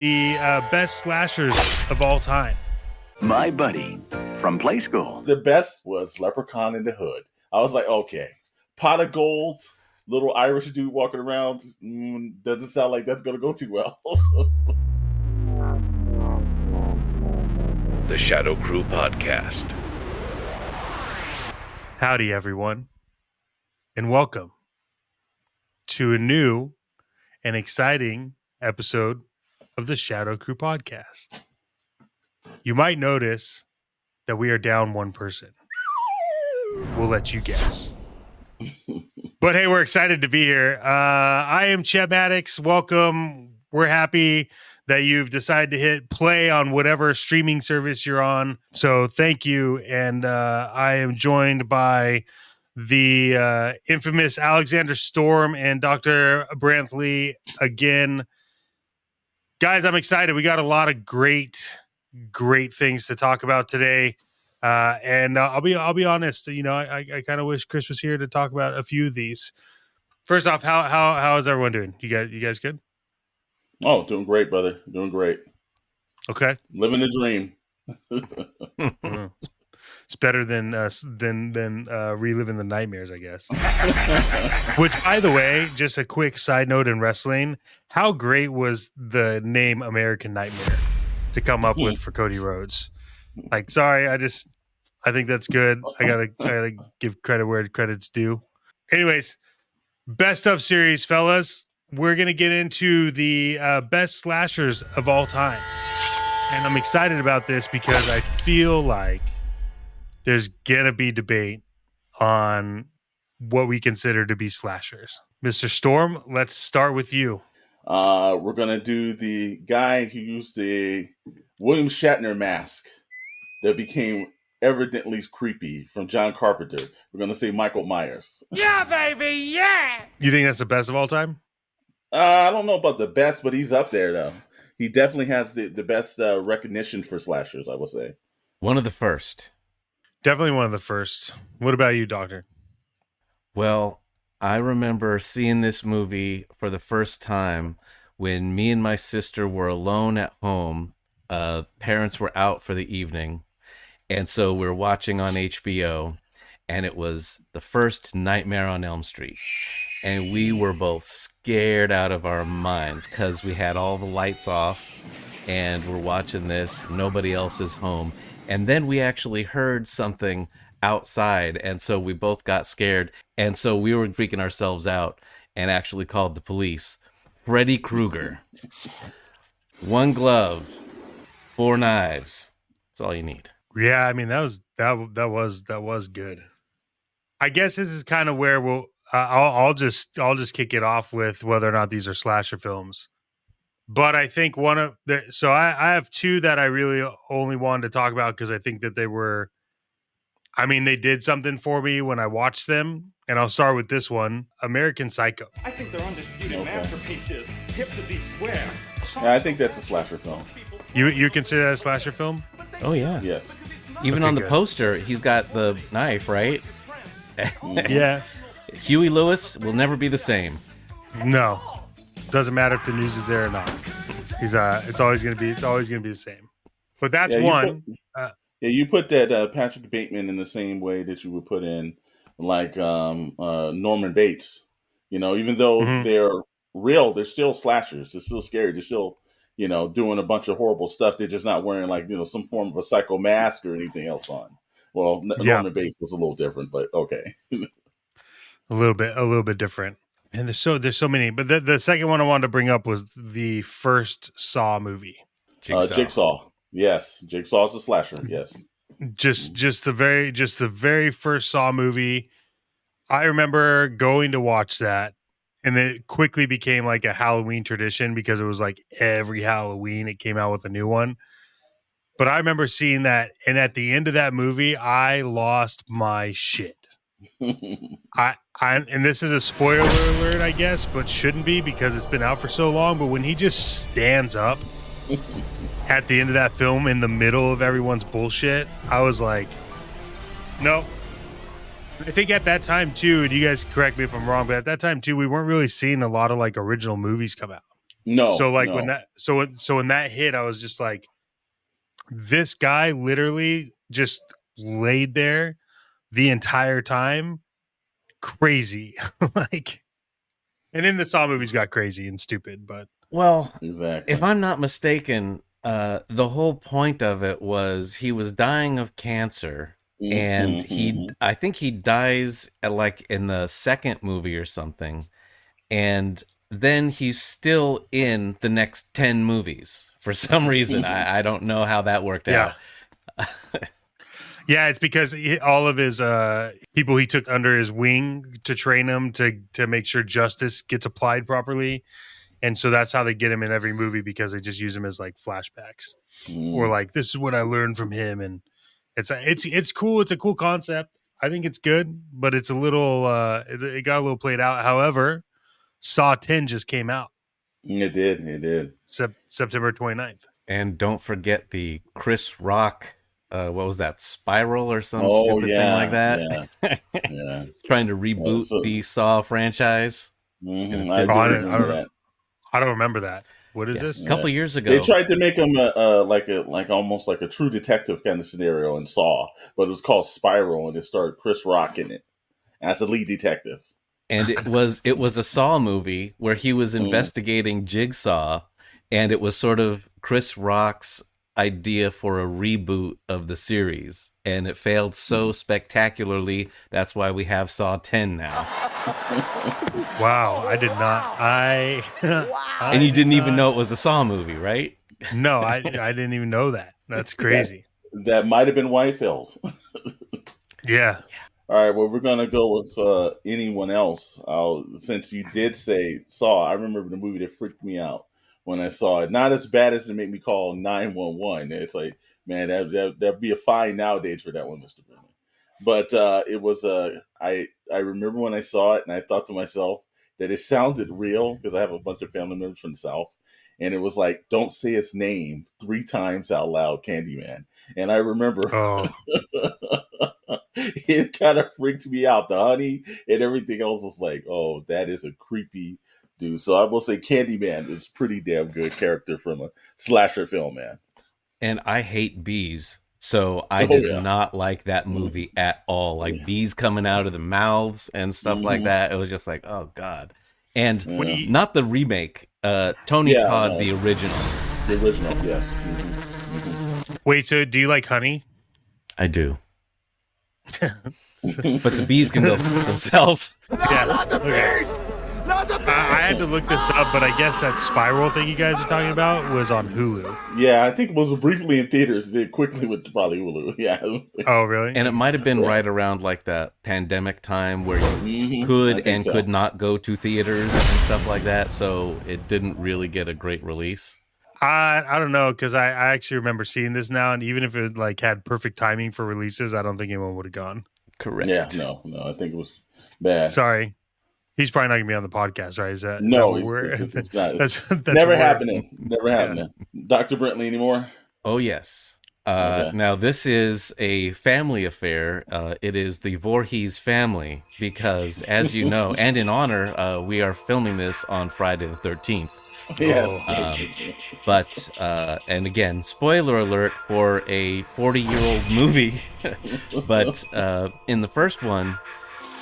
the best slashers of all time. My buddy from play school. The best was Leprechaun in the Hood. I was like, okay, pot of gold, little Irish dude walking around, doesn't sound like that's going to go too well. The Shadow Crew Podcast. Howdy, everyone, and welcome to a new and exciting episode of the Shadow Crew Podcast. You might notice that we are down one person. We'll let you guess. But hey, we're excited to be here. I am Chet Maddox. Welcome. We're happy that you've decided to hit play on whatever streaming service you're on. So thank you. And I am joined by the infamous Alexander Storm and Dr. Brantley again. Guys, I'm excited. We got a lot of great things to talk about today. And I'll be honest, you know, I kind of wish Chris was here to talk about a few of these. First off, how is everyone doing? You guys good? Oh, doing great, brother. Doing great. Okay. Living the dream. It's better than reliving the nightmares, I guess. Which, by the way, just a quick side note in wrestling, how great was the name American Nightmare to come up with for Cody Rhodes? Like, sorry, I think that's good. I gotta give credit where credit's due. Anyways, best of series, fellas. We're gonna get into the best slashers of all time, and I'm excited about this because I feel like there's gonna be debate on what we consider to be slashers. Mr. Storm, let's start with you. We're gonna do the guy who used the William Shatner mask that became evidently creepy from John Carpenter. We're gonna say Michael Myers. Yeah, baby, yeah. You think that's the best of all time? I don't know about the best, but he's up there though. He definitely has the best recognition for slashers, I would say. One of the first. Definitely one of the first. What about you, Doctor? Well, I remember seeing this movie for the first time when me and my sister were alone at home. Parents were out for the evening, and so we were watching on HBO, and it was the first Nightmare on Elm Street. And we were both scared out of our minds because we had all the lights off, and we're watching this. Nobody else is home. And then we actually heard something outside, and so we both got scared. And so we were freaking ourselves out and actually called the police. Freddy Krueger. One glove, 4 knives. That's all you need. Yeah, I mean that was good. I guess this is kind of where we'll. I'll just kick it off with whether or not these are slasher films. But I think I have two that I really only wanted to talk about because I think that they were, I mean, they did something for me when I watched them. And I'll start with this one, American Psycho. I think they're undisputed masterpieces. Hip to be square. Yeah, I think that's a slasher film. You consider that a slasher film? Oh, yeah. Yes. Even Okay, on the good. poster, he's got the knife, right? Yeah. Huey Lewis will never be the same. No. Doesn't matter if the news is there or not. He's it's always gonna be the same. But that's one. You put that Patrick Bateman in the same way that you would put in like Norman Bates. You know, even though they're real, they're still slashers. They're still scary. They're still, you know, doing a bunch of horrible stuff. They're just not wearing like, you know, some form of a psycho mask or anything else on. Well, Norman Bates was a little different, but okay. A little bit different. And there's so many. But the second one I wanted to bring up was the first Saw movie. Jigsaw. Yes. Jigsaw's a slasher. Yes. Just the very first Saw movie. I remember going to watch that, and then it quickly became like a Halloween tradition because it was like every Halloween it came out with a new one. But I remember seeing that, and at the end of that movie, I lost my shit. And this is a spoiler alert, I guess, but shouldn't be because it's been out for so long. But when he just stands up at the end of that film in the middle of everyone's bullshit, I was like, nope. I think at that time too, and you guys correct me if I'm wrong, but at that time too, we weren't really seeing a lot of like original movies come out. No. So like no. when that hit, I was just like, this guy literally just laid there the entire time, crazy. Like, and in the Saw movies got crazy and stupid, but Well, Exactly. if I'm not mistaken, the whole point of it was he was dying of cancer, and I think he dies like in the second movie or something, and then he's still in the next 10 movies for some reason. I don't know how that worked out. Yeah, it's because all of his people he took under his wing to train him to make sure justice gets applied properly. And so that's how they get him in every movie, because they just use him as like flashbacks or like, this is what I learned from him. And it's cool. It's a cool concept. I think it's good, but it's a little it got a little played out. However, Saw 10 just came out. It did. September 29th. And don't forget the Chris Rock, what was that, Spiral or some stupid thing like that? Yeah. Trying to reboot the Saw franchise. I don't remember that. What is this? A couple years ago, they tried to make him almost like a True Detective kind of scenario in Saw, but it was called Spiral, and it starred Chris Rock in it as a lead detective. And it was a Saw movie where he was investigating Jigsaw, and it was sort of Chris Rock's idea for a reboot of the series, and it failed so spectacularly. That's why we have Saw 10 now. Wow, I did not. And you didn't even know it was a Saw movie, right? No, I didn't even know that. That's crazy. That might have been White Hills. Yeah. All right, well, we're going to go with anyone else. Since you did say Saw, I remember the movie that freaked me out when I saw it. Not as bad as to make me call 911. It's like, man, that'd be a fine nowadays for that one, Mr. Brennan. But it was, I remember when I saw it, and I thought to myself that it sounded real, because I have a bunch of family members from the South. And it was like, don't say his name 3 times out loud, Candyman. And I remember it kind of freaked me out. The honey and everything else was like, oh, that is a creepy dude. So I will say Candyman is pretty damn good character from a slasher film, man. And I hate bees. So I did not like that movie at all. Like bees coming out of the mouths and stuff like that. It was just like, oh, God. And not the remake, Tony Todd, the original. The original, yes. Wait, so do you like honey? I do. But the bees can go for themselves. Yeah. Okay. I had to look this up, but I guess that Spiral thing you guys are talking about was on Hulu. Yeah, I think it was briefly in theaters. Then quickly with probably Hulu. Yeah. Oh, really? And it might have been right around like that pandemic time where you could and could not go to theaters and stuff like that. So it didn't really get a great release. I don't know, because I actually remember seeing this now, and even if it like had perfect timing for releases, I don't think anyone would have gone. Correct. Yeah, no, I think it was bad. Sorry. He's probably not going to be on the podcast, right? Is that no? It's not. That's never happening. Never happening. Dr. Brentley anymore? Oh, yes. Now, this is a family affair. It is the Voorhees family because, as you know, and in honor, we are filming this on Friday the 13th. Yes. But, and again, spoiler alert for a 40-year-old movie. But in the first one,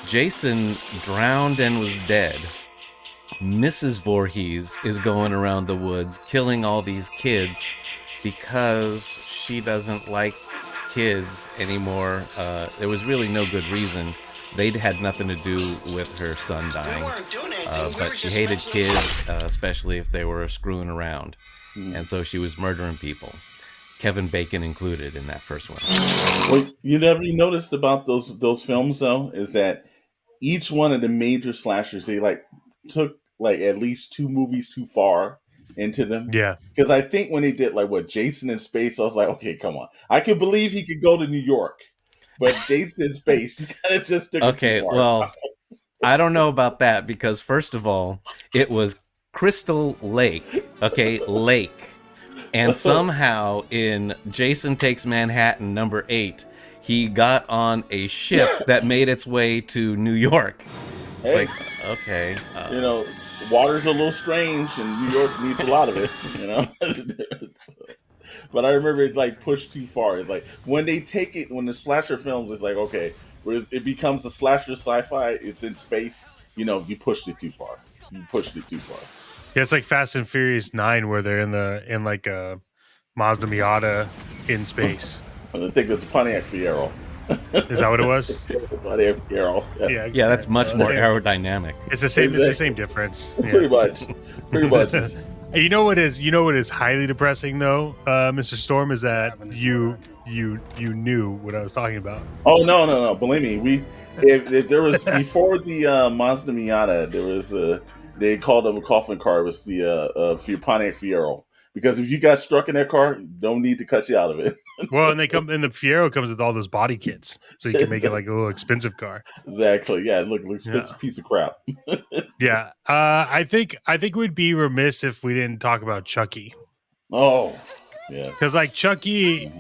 Jason drowned and was dead. Mrs. Voorhees is going around the woods killing all these kids because she doesn't like kids anymore. There was really no good reason. They'd had nothing to do with her son dying. But she hated kids, especially if they were screwing around. And so she was murdering people. Kevin Bacon included in that first one. Well, you never noticed about those films though is that each one of the major slashers, they like took like at least 2 movies too far into them. Yeah. Because I think when they did like what Jason in Space, I was like, okay, come on. I could believe he could go to New York, but Jason in Space, you kind of just took it too far. Well, I don't know about that because first of all, it was Crystal Lake. Okay, Lake. And somehow in Jason Takes Manhattan number 8, he got on a ship that made its way to New York. It's like, okay. water's a little strange, and New York needs a lot of it, But I remember it like pushed too far. It's like when they take it, when the slasher films, it's like okay, where it becomes a slasher sci-fi. It's in space. You pushed it too far. Yeah, it's like Fast and Furious 9, where they're in like a Mazda Miata in space. I think it's Pontiac Fiero. Is that what it was? Pontiac Fiero. Yeah, that's much more aerodynamic. It's the same. It's the same difference. Yeah. Pretty much. You know what is highly depressing though, Mr. Storm, is that you knew what I was talking about. Oh no! Believe me, if there was before the Mazda Miata, there was they called them a coffin car. It was the Pontiac Fiero, because if you got struck in that car, don't need to cut you out of it. Well, and the Fiero comes with all those body kits, so you can make it like a little expensive car. Exactly. Yeah. Look, expensive piece of crap. Yeah. I think we'd be remiss if we didn't talk about Chucky. Oh, yeah. Because like Chucky,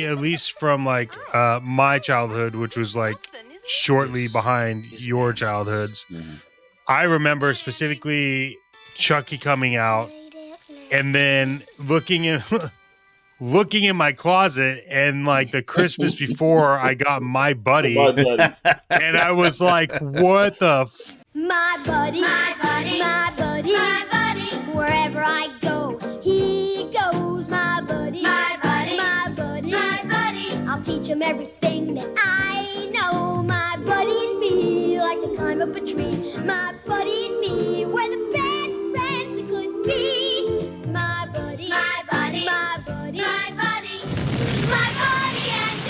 at least from like my childhood, which was like shortly behind your childhoods, I remember specifically Chucky coming out, and then looking in my closet, and like the Christmas before, I got My Buddy, and I was like, what the My buddy, my buddy, my buddy, my buddy. Wherever I go, he goes. My buddy, my buddy, my buddy, my buddy. I'll teach him everything that I know. My buddy and me like to climb up a tree. My buddy and me, we're the best friends it could be. My buddy, my buddy, my buddy, my buddy, my buddy and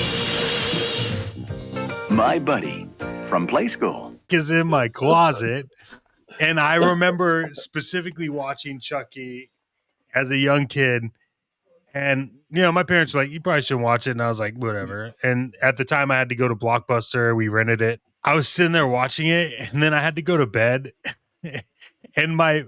me. My Buddy from Play School is in my closet. And I remember specifically watching Chucky as a young kid, and my parents were like, you probably shouldn't watch it, and I was like, whatever. And at the time I had to go to Blockbuster, we rented it. I was sitting there watching it, and then I had to go to bed, and my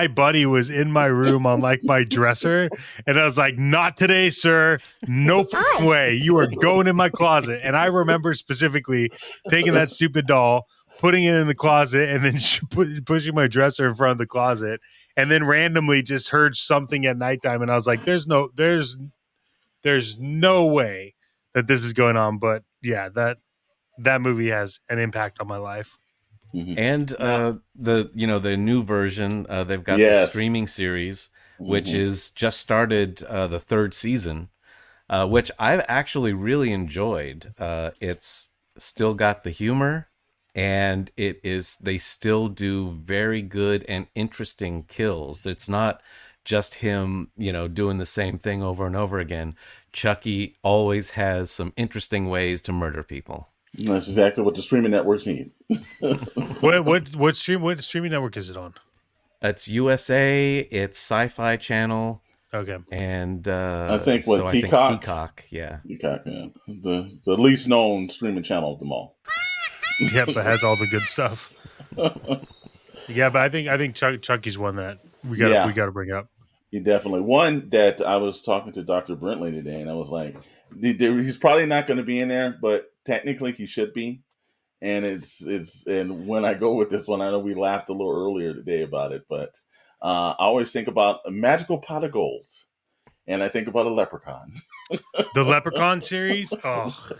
buddy was in my room on like my dresser, and I was like, not today, sir. No way. You are going in my closet. And I remember specifically taking that stupid doll, putting it in the closet, and then pushing my dresser in front of the closet, and then randomly just heard something at nighttime, and I was like, there's no way that this is going on. But yeah, that movie has an impact on my life. And the new version, they've got the streaming series, which is just started the third season, which I've actually really enjoyed. It's still got the humor, and they still do very good and interesting kills. It's not just him, doing the same thing over and over again. Chucky always has some interesting ways to murder people. That's exactly what the streaming networks need. What streaming network is it on? It's USA. It's Sci-Fi Channel. Okay, and I think Peacock. Peacock, yeah, the least known streaming channel of them all. Yeah, but has all the good stuff. Yeah, but I think Chucky's one that we got to bring up. He definitely one that I was talking to Dr. Brentley today, and I was like, he's probably not going to be in there, but technically he should be. And and when I go with this one, I know we laughed a little earlier today about it, but I always think about a magical pot of gold, and I think about a leprechaun. The Leprechaun series? Oh.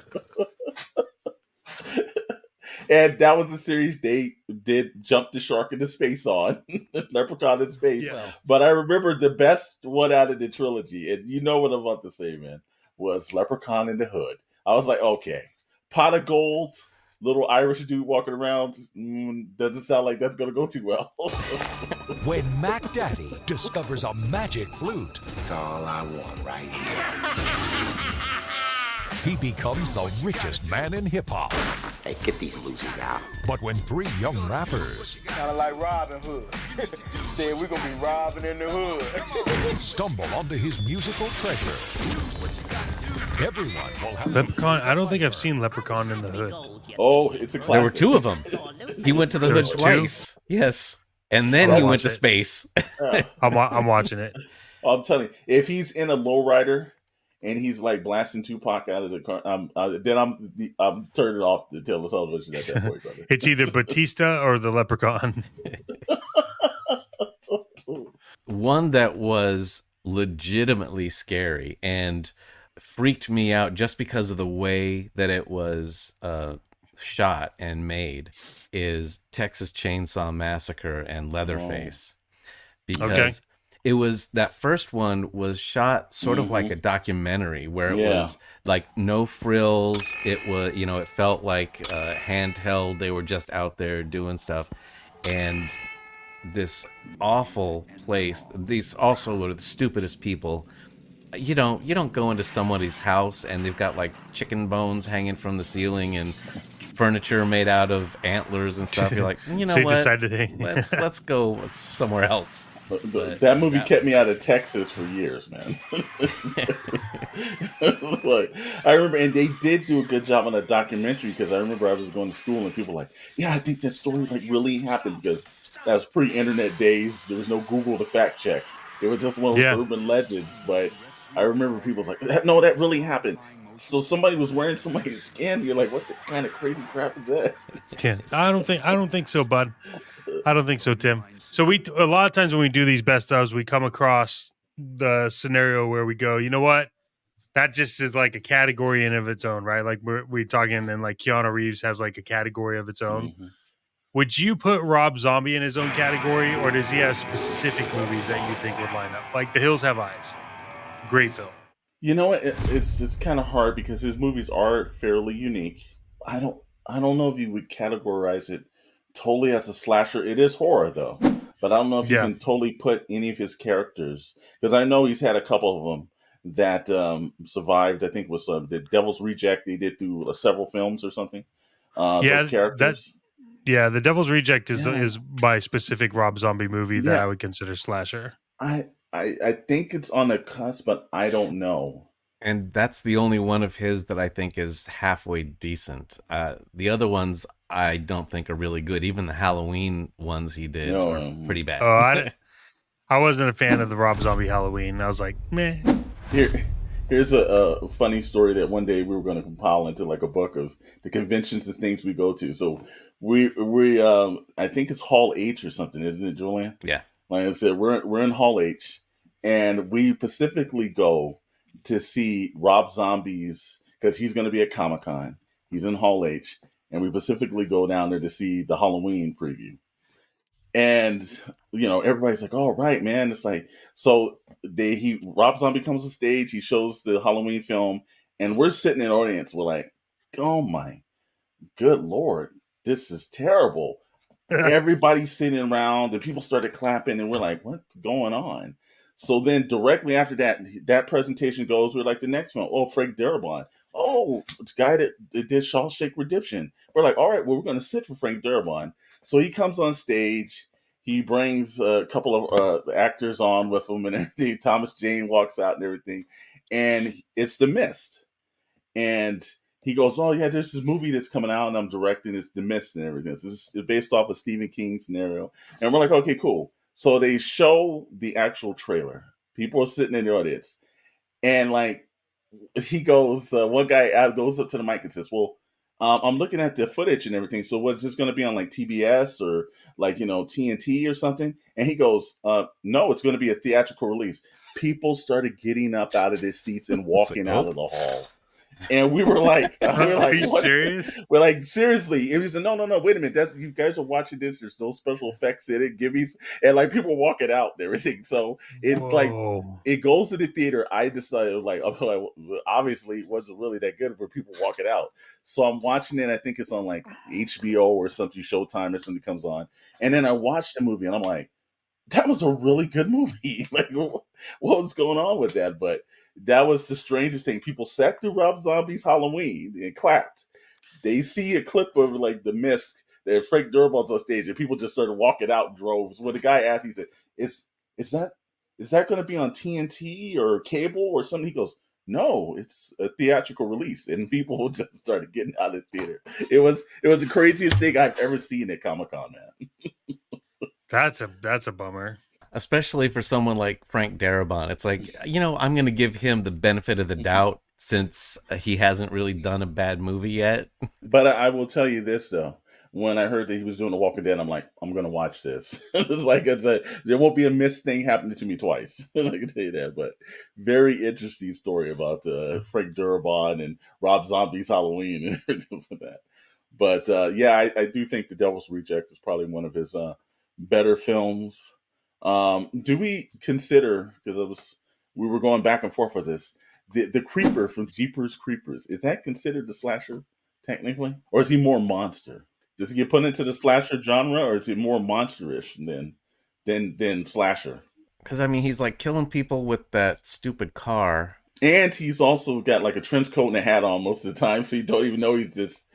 And that was the series they did jump the shark into space on. Leprechaun in space. Yeah. But I remember the best one out of the trilogy, and you know what I'm about to say, man, was Leprechaun in the Hood. I was like, okay, pot of gold, little Irish dude walking around, doesn't sound like that's going to go too well. When Mac Daddy discovers a magic flute, that's all I want right here. He becomes the richest man in hip-hop. Hey, get these losers out. But when three young rappers... kind of like Robin Hood. Instead, we're going to be robbing in the hood. ...stumble onto his musical treasure. Everyone will have... Leprechaun? I don't think I've seen Leprechaun in the Hood. Oh, it's a classic. There were two of them. He went to the Hood twice. Two? Yes. And then he went to space. I'm watching it. I'm telling you, if he's in a lowrider and he's like blasting Tupac out of the car. Then I'm turning off the television at that point, brother. It's either Batista or the Leprechaun. One that was legitimately scary and freaked me out just because of the way that it was shot and made is Texas Chainsaw Massacre and Leatherface. Because it was, that first one was shot sort of like a documentary where it was like no frills. It was, it felt like handheld. They were just out there doing stuff. And this awful place, these also were the stupidest people. You don't go into somebody's house and they've got like chicken bones hanging from the ceiling and furniture made out of antlers and stuff. You're like, so what? Decided let's go somewhere else. But that movie kept me out of Texas for years, man. Like, I remember, and they did do a good job on a documentary because I remember I was going to school and people were like, yeah, I think that story like really happened, because that was pre-internet days. There was no Google to fact check. It was just one of those urban legends. But I remember people was like, no, that really happened. So somebody was wearing somebody's skin. You're like, what the kind of crazy crap is that? Yeah, I don't think so, bud. I don't think so, Tim. So a lot of times when we do these best ofs, we come across the scenario where we go, you know what? That just is like a category in of its own, right? Like we're talking, and like Keanu Reeves has like a category of its own. Mm-hmm. Would you put Rob Zombie in his own category, or does he have specific movies that you think would line up? Like The Hills Have Eyes. Great film. You know what? It's kind of hard because his movies are fairly unique. I don't know if you would categorize it totally as a slasher. It is horror though, but I don't know if you can totally put any of his characters, because I know he's had a couple of them that survived. I think it was the Devil's Reject. They did through several films or something. Those characters. The Devil's Reject is my specific Rob Zombie movie that I would consider slasher. I think it's on the cusp, but I don't know. And that's the only one of his that I think is halfway decent. The other ones I don't think are really good. Even the Halloween ones he did are pretty bad. Oh, I wasn't a fan of the Rob Zombie Halloween. I was like, meh. Here's a funny story that one day we were going to compile into like a book of the conventions and things we go to. So we I think it's Hall H or something, isn't it, Julian? Yeah. Like I said, we're in Hall H, and we specifically go to see Rob Zombie's, because he's going to be at Comic-Con. He's in Hall H, and we specifically go down there to see the Halloween preview. And everybody's like, "All right, man." It's like, so Rob Zombie comes on stage, he shows the Halloween film, and we're sitting in the audience. We're like, "Oh my good Lord, this is terrible." Everybody's sitting around and people started clapping and we're like, what's going on? So then directly after that presentation goes, we're like, the next one, Frank Darabont. Oh, the guy that did Shawshank Redemption. We're like, all right, well, we're going to sit for Frank Darabont. So he comes on stage. He brings a couple of actors on with him and everything. Thomas Jane walks out and everything. And it's The Mist. And he goes, oh, yeah, there's this movie that's coming out and I'm directing. It's The Mist and everything. It's based off a Stephen King scenario. And we're like, okay, cool. So they show the actual trailer. People are sitting in the audience. And like, he goes, one guy goes up to the mic and says, well, I'm looking at the footage and everything. So what's this going to be on like TBS or like, TNT or something? And he goes, no, it's going to be a theatrical release. People started getting up out of their seats and walking out of the hall. And we were like, are you serious? We're like, seriously. And he said, no, wait a minute. You guys are watching this. There's no special effects in it. And like people walking out and everything. So it goes to the theater. I decided obviously it wasn't really that good for people walking out. So I'm watching it. I think it's on like HBO or something, Showtime or something comes on. And then I watched the movie and I'm like, that was a really good movie. Like, what was going on with that? But that was the strangest thing. People sat through Rob Zombie's Halloween and clapped. They see a clip of like The Mist that Frank Darabont's on stage, and people just started walking out in droves. When the guy asked, he said, "Is that going to be on TNT or cable or something?" He goes, "No, it's a theatrical release," and people just started getting out of the theater. It was the craziest thing I've ever seen at Comic-Con, man. That's a bummer. especially for someone like Frank Darabont. It's like, I'm going to give him the benefit of the doubt since he hasn't really done a bad movie yet. But I will tell you this, though. When I heard that he was doing The Walking Dead, I'm like, I'm going to watch this. It's like I said, there won't be a missed thing happening to me twice. I can tell you that. But very interesting story about Frank Darabont and Rob Zombie's Halloween and everything like that. But I do think The Devil's Reject is probably one of his better films. Do we consider, because we were going back and forth with this, the Creeper from Jeepers Creepers, is that considered a slasher technically, or is he more monster? Does he get put into the slasher genre, or is he more monsterish than slasher? Because he's like killing people with that stupid car, and he's also got like a trench coat and a hat on most of the time, so you don't even know he's just.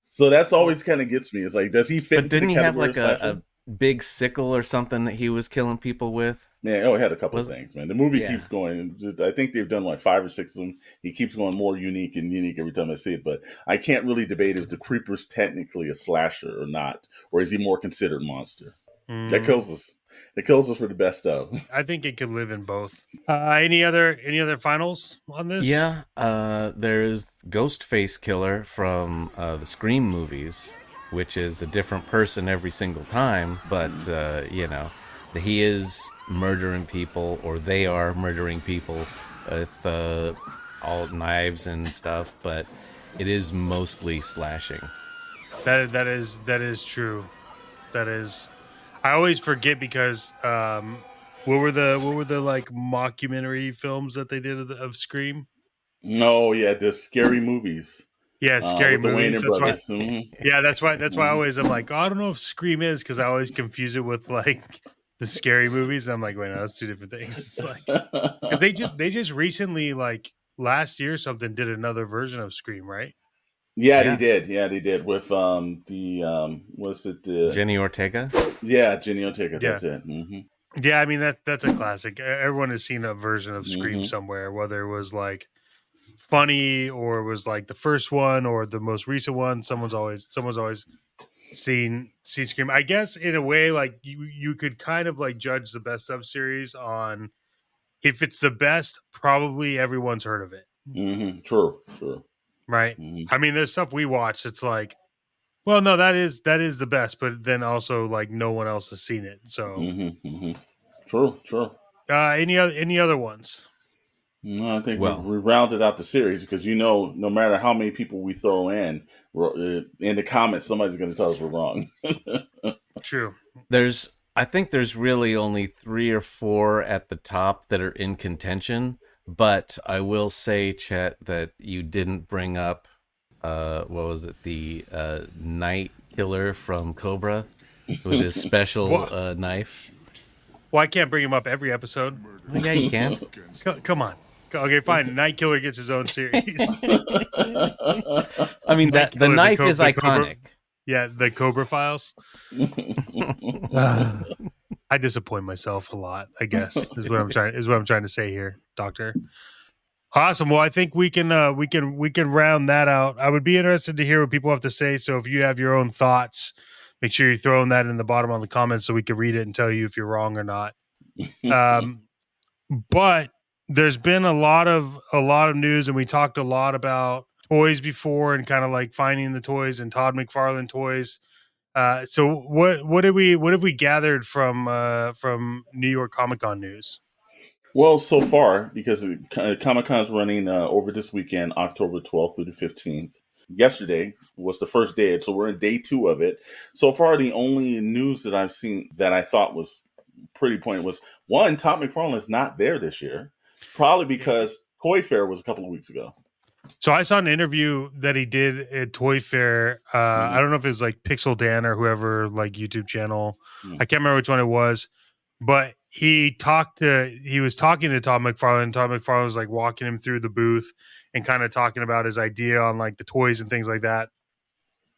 So that's always kind of gets me. It's like, does he fit? But didn't he have like a big sickle or something that he was killing people with? Yeah, he had a couple of things, man. The movie keeps going. I think they've done like 5 or 6 of them. He keeps going more unique every time I see it. But I can't really debate if the Creeper's technically a slasher or not, or is he more considered monster? That kills us. It kills us for the best of. I think it could live in both. Any other finals on this? Yeah, there's Ghostface Killer from the Scream movies, which is a different person every single time, but he is murdering people, or they are murdering people with all knives and stuff, but it is mostly slashing. That is true. That is. I always forget because what were the like mockumentary films that they did of Scream? No, the scary movies. Yeah, scary movies. That's why. Mm-hmm. Yeah, that's why. I'm like, I don't know if Scream is, because I always confuse it with like the scary movies. I'm like, wait, no, that's 2 different things. It's like they just recently, like last year or something, did another version of Scream, right? Yeah, they did. Yeah, they did with what's it? Jenny Ortega. Yeah, Jenny Ortega. That's it. Mm-hmm. Yeah, that's a classic. Everyone has seen a version of Scream somewhere, whether it was like funny or was like the first one or the most recent one. Someone's always seen Scream. I guess in a way, like you could kind of like judge the best of series on if it's the best. Probably everyone's heard of it. Mm-hmm. True. Right. Mm-hmm. There's stuff we watch. It's like, well, no, that is the best, but then also like no one else has seen it. So True. Any other ones? No, I think we rounded out the series, because no matter how many people we throw in the comments, somebody's going to tell us we're wrong. True. I think there's really only 3 or 4 at the top that are in contention, but I will say, Chet, that you didn't bring up what was it, the Night Killer from Cobra with his special knife. Well, I can't bring him up every episode. Well, yeah, you can. Come on. Okay, fine. Night Killer gets his own series. The knife is iconic. The Cobra Files. I disappoint myself a lot, I guess, is what I'm trying to say here, Doctor. Awesome. Well, I think we can round that out. I would be interested to hear what people have to say. So if you have your own thoughts, make sure you're throwing that in the bottom of the comments so we can read it and tell you if you're wrong or not. But there's been a lot of news, and we talked a lot about toys before and kind of like finding the toys and Todd McFarlane toys. So what have we gathered from New York Comic-Con news? Well, so far, because Comic-Con's running over this weekend, October 12th through the 15th. Yesterday was the first day, so we're in day 2 of it. So far, the only news that I've seen that I thought was pretty poignant was, one, Todd McFarlane is not there this year, probably because Toy Fair was a couple of weeks ago. So I saw an interview that he did at Toy Fair. I don't know if it was like Pixel Dan or whoever, like YouTube channel. I can't remember which one it was, but he was talking to Todd McFarlane. Todd McFarlane was like walking him through the booth and kind of talking about his idea on like the toys and things like that.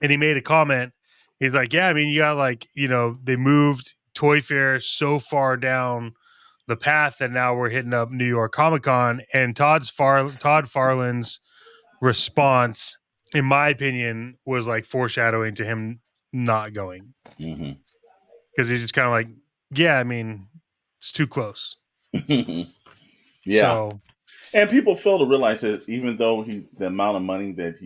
And he made a comment. He's like, yeah, you got like, they moved Toy Fair so far down the path that now we're hitting up New York Comic-Con. And Todd Farland's response, in my opinion, was like foreshadowing to him not going. Because he's just kind of like, yeah, I mean, it's too close. Yeah. So, and people fail to realize that even though the amount of money that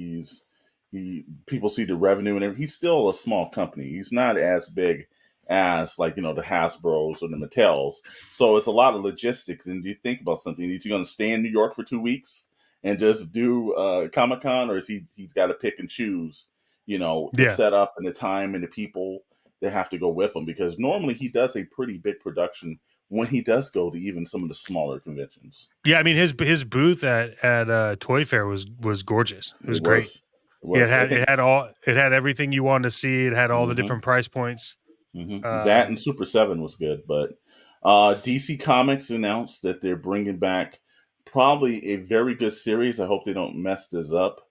people see the revenue and everything, he's still a small company. He's not as big as like, the Hasbros or the Mattels. So it's a lot of logistics. And you think about something, is he going to stay in New York for 2 weeks and just do Comic-Con, or is he's got to pick and choose, the setup and the time and the people that have to go with him? Because normally he does a pretty big production when he does go to even some of the smaller conventions. Yeah, I mean his booth at Toy Fair was gorgeous. It was great. It had everything you wanted to see. It had all the different price points. That and Super 7 was good, but DC Comics announced that they're bringing back probably a very good series. I hope they don't mess this up.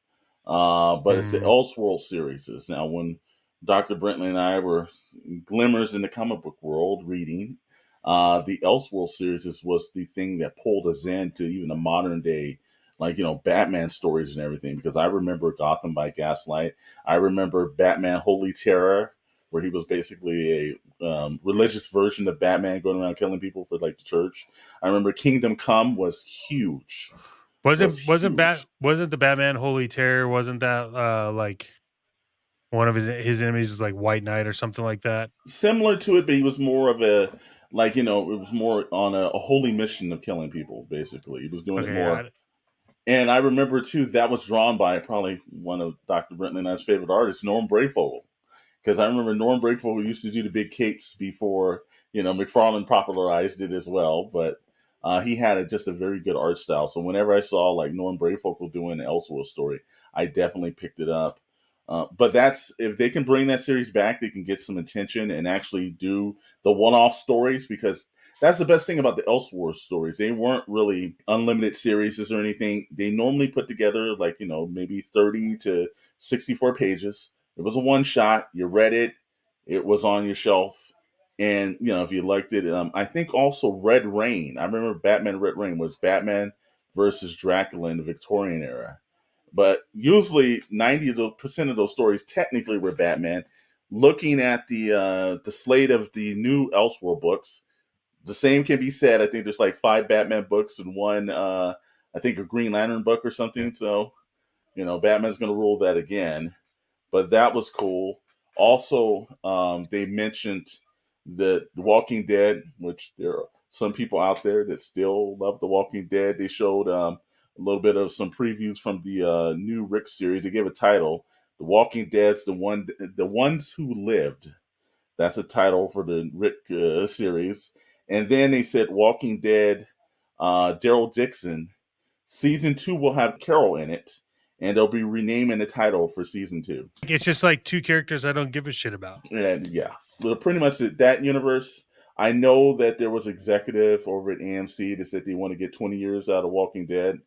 But it's the Elseworlds series. Now, when Dr. Brentley and I were glimmers in the comic book world reading, the Elseworlds series was the thing that pulled us into even the modern day, like, Batman stories and everything. Because I remember Gotham by Gaslight. I remember Batman Holy Terror, where he was basically a religious version of Batman going around killing people for like the church. I remember Kingdom Come was huge. Wasn't the Batman Holy Terror? Wasn't that like one of his enemies is like White Knight or something like that? Similar to it, but he was more of a it was more on a holy mission of killing people. Basically, he was doing it more. And I remember too that was drawn by probably one of Dr. Brentley and I's favorite artists, Norm Breyfogle. Because I remember Norm Breyfogle used to do the big capes before, McFarlane popularized it as well. But he had just a very good art style. So whenever I saw like Norm Breyfogle doing the Elseworlds story, I definitely picked it up. But if they can bring that series back, they can get some attention and actually do the one-off stories, because that's the best thing about the Elseworlds stories. They weren't really unlimited series or anything. They normally put together like, maybe 30 to 64 pages. It was a one shot. You read it. It was on your shelf. And, if you liked it, I think also Red Rain. I remember Batman Red Rain was Batman versus Dracula in the Victorian era. But usually 90% of those stories technically were Batman. Looking at the slate of the new Elseworld books, the same can be said. I think there's like 5 Batman books and one, I think a Green Lantern book or something. So, Batman's going to rule that again. But that was cool. Also, they mentioned The Walking Dead, which there are some people out there that still love The Walking Dead. They showed a little bit of some previews from the new Rick series. They gave a title, The Walking Dead's The Ones Who Lived. That's a title for the Rick series. And then they said Walking Dead, Daryl Dixon. Season 2 will have Carol in it. And they'll be renaming the title for season 2. It's just like 2 characters I don't give a shit about. And yeah, pretty much that universe. I know that there was executive over at AMC that said they want to get 20 years out of Walking Dead.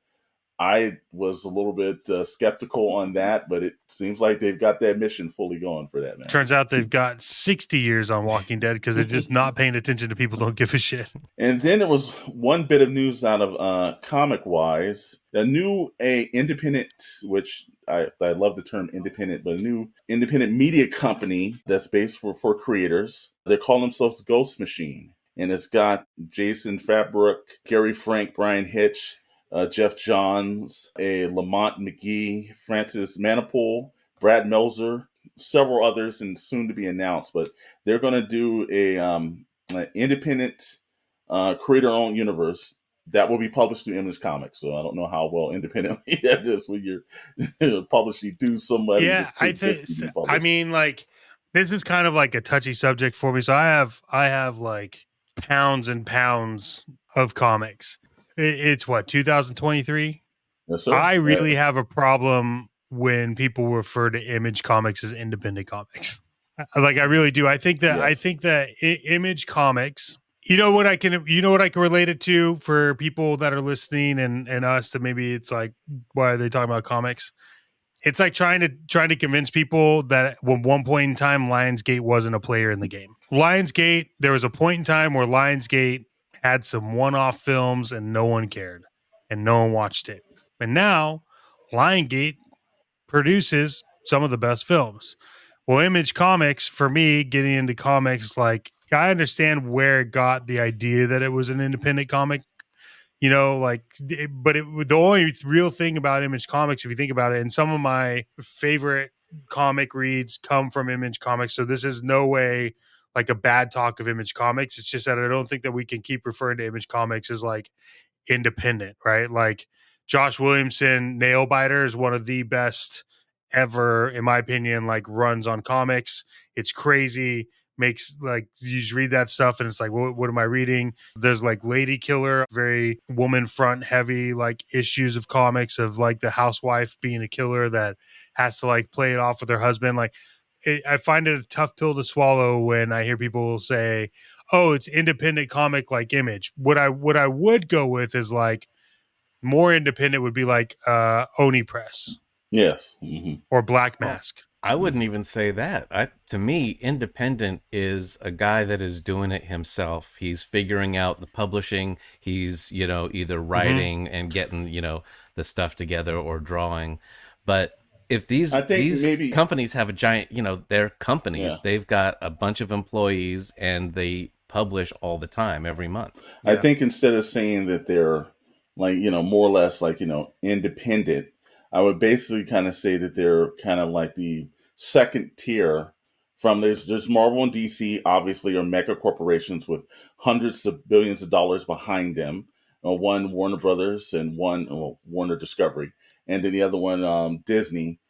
I was a little bit skeptical on that, but it seems like they've got that mission fully going for that, man. Turns out they've got 60 years on Walking Dead because they're just not paying attention to people who don't give a shit. And then there was one bit of news out of comic-wise. A new independent, which I love the term independent, but a new independent media company that's based for creators. They call themselves Ghost Machine. And it's got Jason Fabrook, Gary Frank, Brian Hitch, Jeff Johns, Lamont McGee, Francis Manipool, Brad Melzer, several others, and soon to be announced. But they're going to do an independent creator-owned universe that will be published through Image Comics. So I don't know how well independently that is when you're publishing through somebody. Yeah, I mean, like, this is kind of like a touchy subject for me. So I have like pounds and pounds of comics. It's what, 2023? Yes, sir. I really have a problem when people refer to Image Comics as independent comics. Like, I really do. I think that Image Comics, you know what I can relate it to for people that are listening and us, that maybe it's like, why are they talking about comics? It's like trying to convince people that at one point in time, Lionsgate wasn't a player in the game. Lionsgate, there was a point in time where Lionsgate had some one-off films and no one cared and no one watched it. And now Lionsgate produces some of the best films. Well, Image Comics, for me, getting into comics like I understand where it got the idea that it was an independent comic, you know, like, but the only real thing about Image Comics, if you think about it, and some of my favorite comic reads come from Image Comics, so this is no way like a bad talk of Image Comics. It's just that I don't think that we can keep referring to Image Comics as like independent, right? Like Josh Williamson, Nailbiter is one of the best ever, in my opinion, like runs on comics. It's crazy. Makes like you just read that stuff and it's like, what am I reading? There's like Lady Killer, very woman front heavy like issues of comics of like the housewife being a killer that has to like play it off with her husband. Like I find it a tough pill to swallow when I hear people say, "Oh, it's independent comic like Image." What I would go with is like more independent would be like Oni Press. Yes. Or Black Mask. I wouldn't even say that. To me, independent is a guy that is doing it himself. He's figuring out the publishing. He's, either writing and getting, the stuff together or drawing. But if these companies have a giant, they're companies. Yeah. They've got a bunch of employees and they publish all the time, every month. Yeah. I think instead of saying that they're like, more or less like, independent, I would basically kind of say that they're kind of like the second tier from there's Marvel and DC, obviously, are mega corporations with hundreds of billions of dollars behind them. One Warner Brothers and one Warner Discovery, and then the other one Disney.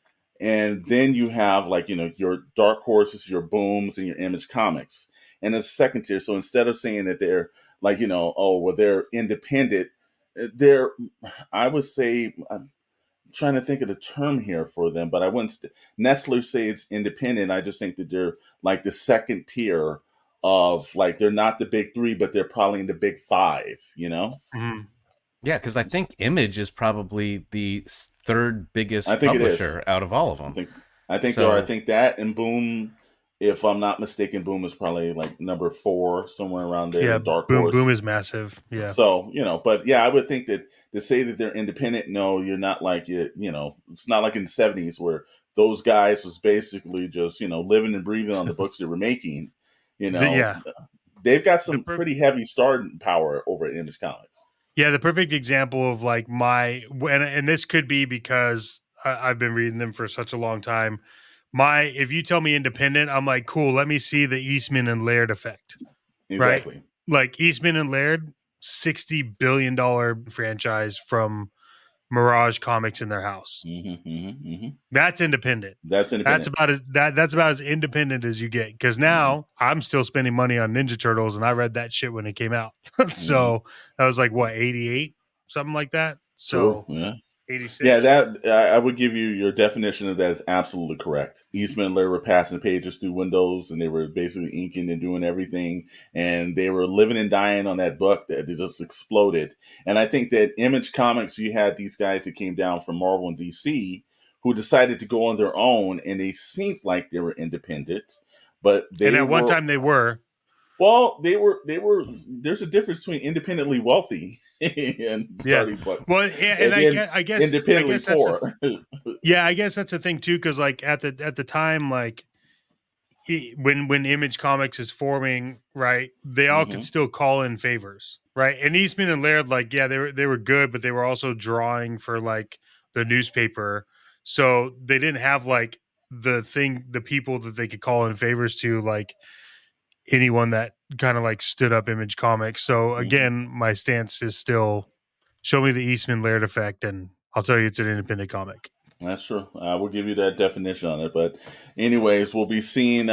And then you have like, your Dark Horses, your Booms, and your Image Comics. And the second tier. So instead of saying that they're like, they're independent, I would say, I'm trying to think of the term here for them, but I wouldn't necessarily say it's independent. I just think that they're like the second tier of like, they're not the big three, but they're probably in the big five, Mm-hmm. Yeah, because I think Image is probably the third biggest publisher out of all of them. I think that and Boom, if I'm not mistaken, Boom is probably like number 4, somewhere around there. Yeah, Dark Horse. Boom is massive. Yeah. So, but yeah, I would think that to say that they're independent, no, you're not like, it's not like in the 70s where those guys was basically just, living and breathing on the books they were making. Yeah. They've got some pretty heavy starting power over at Image Comics. Yeah, the perfect example of like and this could be because I've been reading them for such a long time. If you tell me independent, I'm like, cool, let me see the Eastman and Laird effect. Exactly. Right? Like Eastman and Laird, $60 billion franchise from Mirage Comics in their house. That's independent. That's about as independent as you get. Because now I'm still spending money on Ninja Turtles, and I read that shit when it came out. So that was like what, 88, something like that. So yeah. 86. Yeah, that I would give you your definition of that is absolutely correct. Eastman and Laird were passing pages through windows, and they were basically inking and doing everything, and they were living and dying on that book that just exploded. And I think that Image Comics, you had these guys that came down from Marvel and DC who decided to go on their own, and they seemed like they were independent, but one time they were. Well, they were. There's a difference between independently wealthy and starting books. Well, and I guess independently poor. I guess that's the thing too, because like at the time, like when Image Comics is forming, right, they all could still call in favors, right? And Eastman and Laird, like, yeah, they were good, but they were also drawing for like the newspaper, so they didn't have like the people that they could call in favors to, like anyone that kind of like stood up Image Comics. So again, my stance is still show me the Eastman Laird effect, and I'll tell you it's an independent comic. That's true. I will give you that definition on it. But anyways, we'll be seeing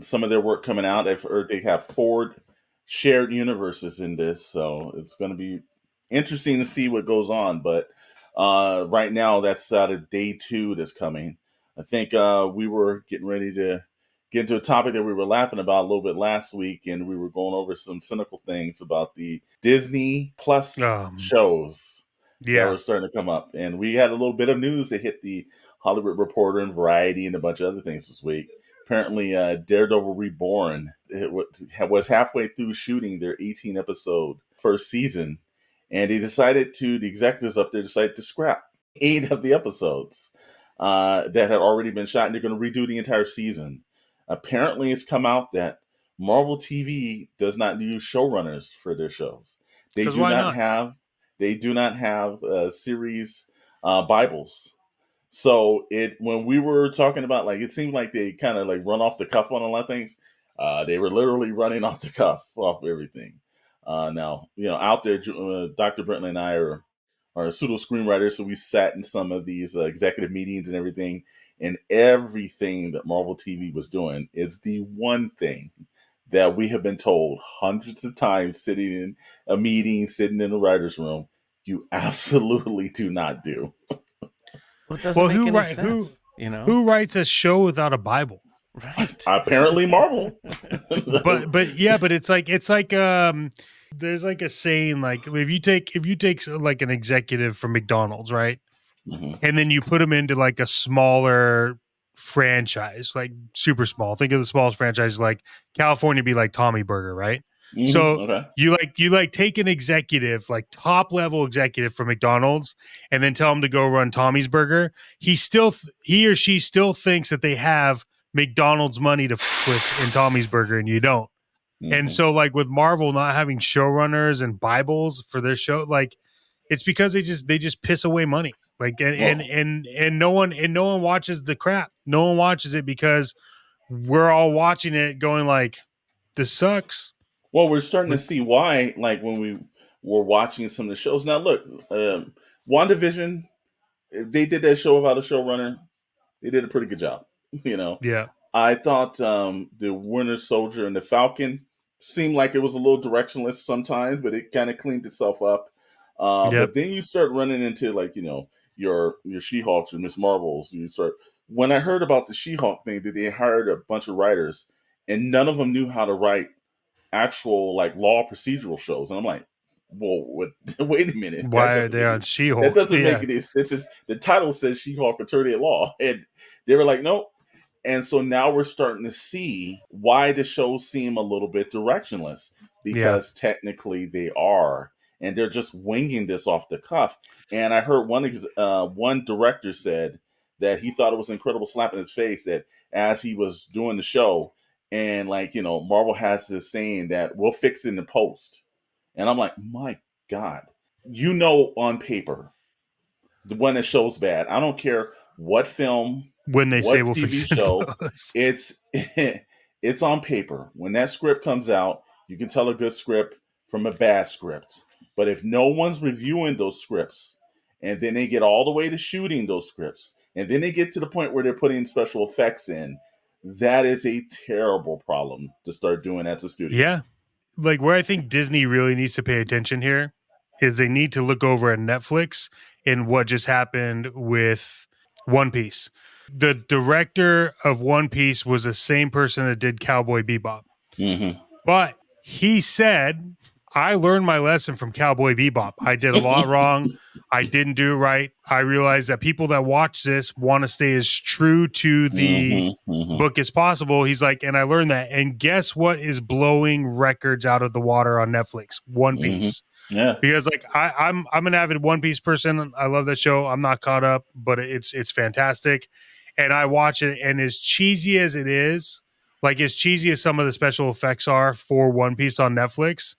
some of their work coming out. They have 4 shared universes in this, so it's going to be interesting to see what goes on. But right now, that's out of day 2 that's coming. I think we were getting ready to get into a topic that we were laughing about a little bit last week, and we were going over some cynical things about the Disney Plus shows that were starting to come up. And we had a little bit of news that hit the Hollywood Reporter and Variety and a bunch of other things this week. Apparently, Daredevil Reborn was halfway through shooting their 18-episode first season, and the executives up there decided to scrap 8 of the episodes that had already been shot, and they're going to redo the entire season. Apparently, it's come out that Marvel TV does not use showrunners for their shows. They do why not not? have. They do not have series Bibles. So when we were talking about, like, it seemed like they kind of like run off the cuff on a lot of things. They were literally running off the cuff off everything. Now, out there, Dr. Brentley and I are pseudo screenwriters, so we sat in some of these executive meetings and everything. And everything that Marvel TV was doing is the one thing that we have been told hundreds of times, sitting in a meeting, sitting in a writer's room, you absolutely do not do. Well, it doesn't make any sense. Who writes a show without a Bible? Right. Apparently Marvel. but it's like there's like a saying, like, if you take like an executive from McDonald's, right? Mm-hmm. And then you put them into like a smaller franchise, like super small. Think of the smallest franchise, like California be like Tommy Burger, right? Mm-hmm. So okay. you take an executive, like top level executive from McDonald's, and then tell him to go run Tommy's Burger. He or she still thinks that they have McDonald's money to with in Tommy's Burger, and you don't. Mm-hmm. And so, like, with Marvel not having showrunners and Bibles for their show, like, it's because they just piss away money. Like, and no one watches the crap. No one watches it because we're all watching it going like, this sucks. Well, we're starting to see why, like, when we were watching some of the shows. Now, look, WandaVision, they did that show without a showrunner. They did a pretty good job, Yeah. I thought the Winter Soldier and the Falcon seemed like it was a little directionless sometimes, but it kind of cleaned itself up. But then you start running into, like, your She-Hulks or Miss Marvels. When I heard about the She-Hulk thing, that they hired a bunch of writers and none of them knew how to write actual, like, law procedural shows. And I'm like, well, wait a minute. Why are they on She-Hulk? That doesn't make any sense. The title says She-Hulk Attorney at Law. And they were like, nope. And so now we're starting to see why the shows seem a little bit directionless, because technically they are. And they're just winging this off the cuff. And I heard one director said that he thought it was an incredible slap in his face that as he was doing the show, and, like, Marvel has this saying that we'll fix it in the post. And I'm like, my God, on paper, when the show's bad, I don't care what film, when they say we'll TV fix show, it's on paper. When that script comes out, you can tell a good script from a bad script. But if no one's reviewing those scripts, and then they get all the way to shooting those scripts, and then they get to the point where they're putting special effects in, that is a terrible problem to start doing as a studio. Yeah. Like, where I think Disney really needs to pay attention here is they need to look over at Netflix and what just happened with One Piece. The director of One Piece was the same person that did Cowboy Bebop. Mm-hmm. But he said, I learned my lesson from Cowboy Bebop. I did a lot wrong. I didn't do it right. I realized that people that watch this want to stay as true to the book as possible. He's like, and I learned that. And guess what is blowing records out of the water on Netflix? One Piece. Yeah. Because, like, I'm an avid One Piece person. I love that show. I'm not caught up, but it's fantastic. And I watch it, and as cheesy as it is, like, as cheesy as some of the special effects are for One Piece on Netflix,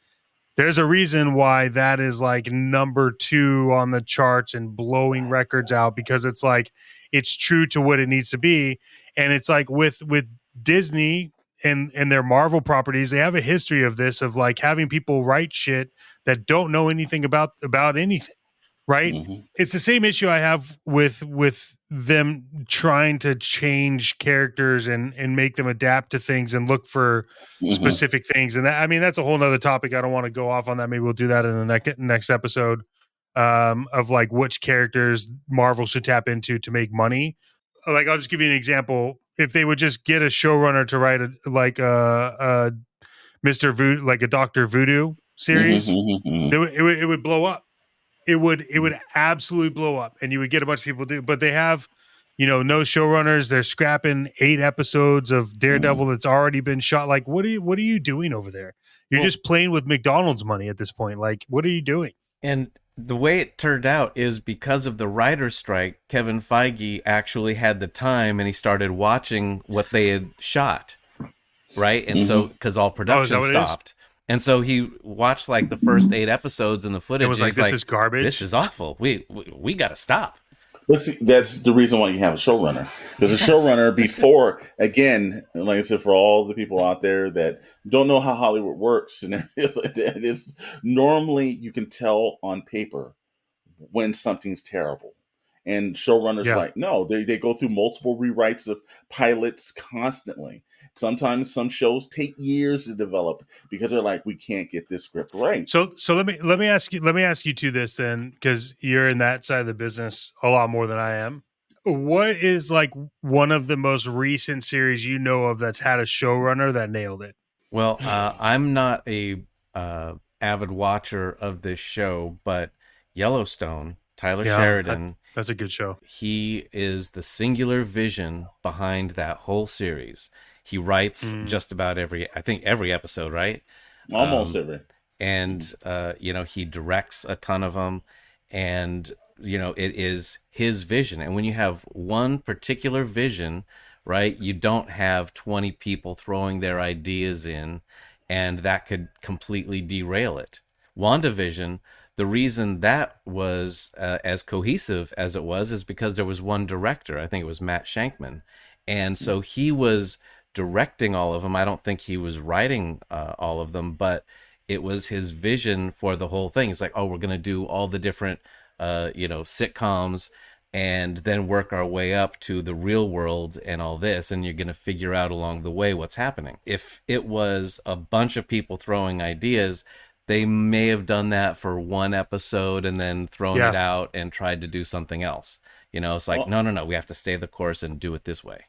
there's a reason why that is, like, number 2 on the charts and blowing records out, because it's like, it's true to what it needs to be. And it's like with Disney and their Marvel properties, they have a history of this, of, like, having people write shit that don't know anything about anything. Right. Mm-hmm. It's the same issue I have with them trying to change characters and make them adapt to things and look for specific things. And that, I mean, that's a whole nother topic. I don't want to go off on that. Maybe we'll do that in the next episode, of, like, which characters Marvel should tap into to make money. Like, I'll just give you an example. If they would just get a showrunner to write a Mr. Voodoo, like a Dr. Voodoo series, it would blow up. It would absolutely blow up, and you would get a bunch of people do. But they have, no showrunners. They're scrapping 8 episodes of Daredevil that's already been shot. Like, what are you doing over there? You're just playing with McDonald's money at this point. Like, what are you doing? And the way it turned out is because of the writer's strike, Kevin Feige actually had the time, and he started watching what they had shot. right? And so because all production stopped. And so he watched like the first 8 episodes in the footage. It was like, this is garbage. This is awful. We got to stop. But see, that's the reason why you have a showrunner. Because a showrunner before, again, like I said, for all the people out there that don't know how Hollywood works and everything like that, it's normally you can tell on paper when something's terrible. And showrunners like, no, they go through multiple rewrites of pilots constantly. Sometimes some shows take years to develop because they're like, we can't get this script right. So let me ask you to this then, because you're in that side of the business a lot more than I am. What is like one of the most recent series you know of that's had a showrunner that nailed it? Well, I'm not a avid watcher of this show, but Yellowstone, Tyler Sheridan. That's a good show. He is the singular vision behind that whole series. He writes just about every episode, right? Almost every. And, he directs a ton of them. And, it is his vision. And when you have one particular vision, right, you don't have 20 people throwing their ideas in, and that could completely derail it. WandaVision, the reason that was as cohesive as it was is because there was one director. I think it was Matt Shankman. And so he was directing all of them. I don't think he was writing all of them, but it was his vision for the whole thing. It's like, we're going to do all the different, sitcoms and then work our way up to the real world and all this. And you're going to figure out along the way what's happening. If it was a bunch of people throwing ideas, they may have done that for one episode and then thrown it out and tried to do something else. It's like, no, we have to stay the course and do it this way.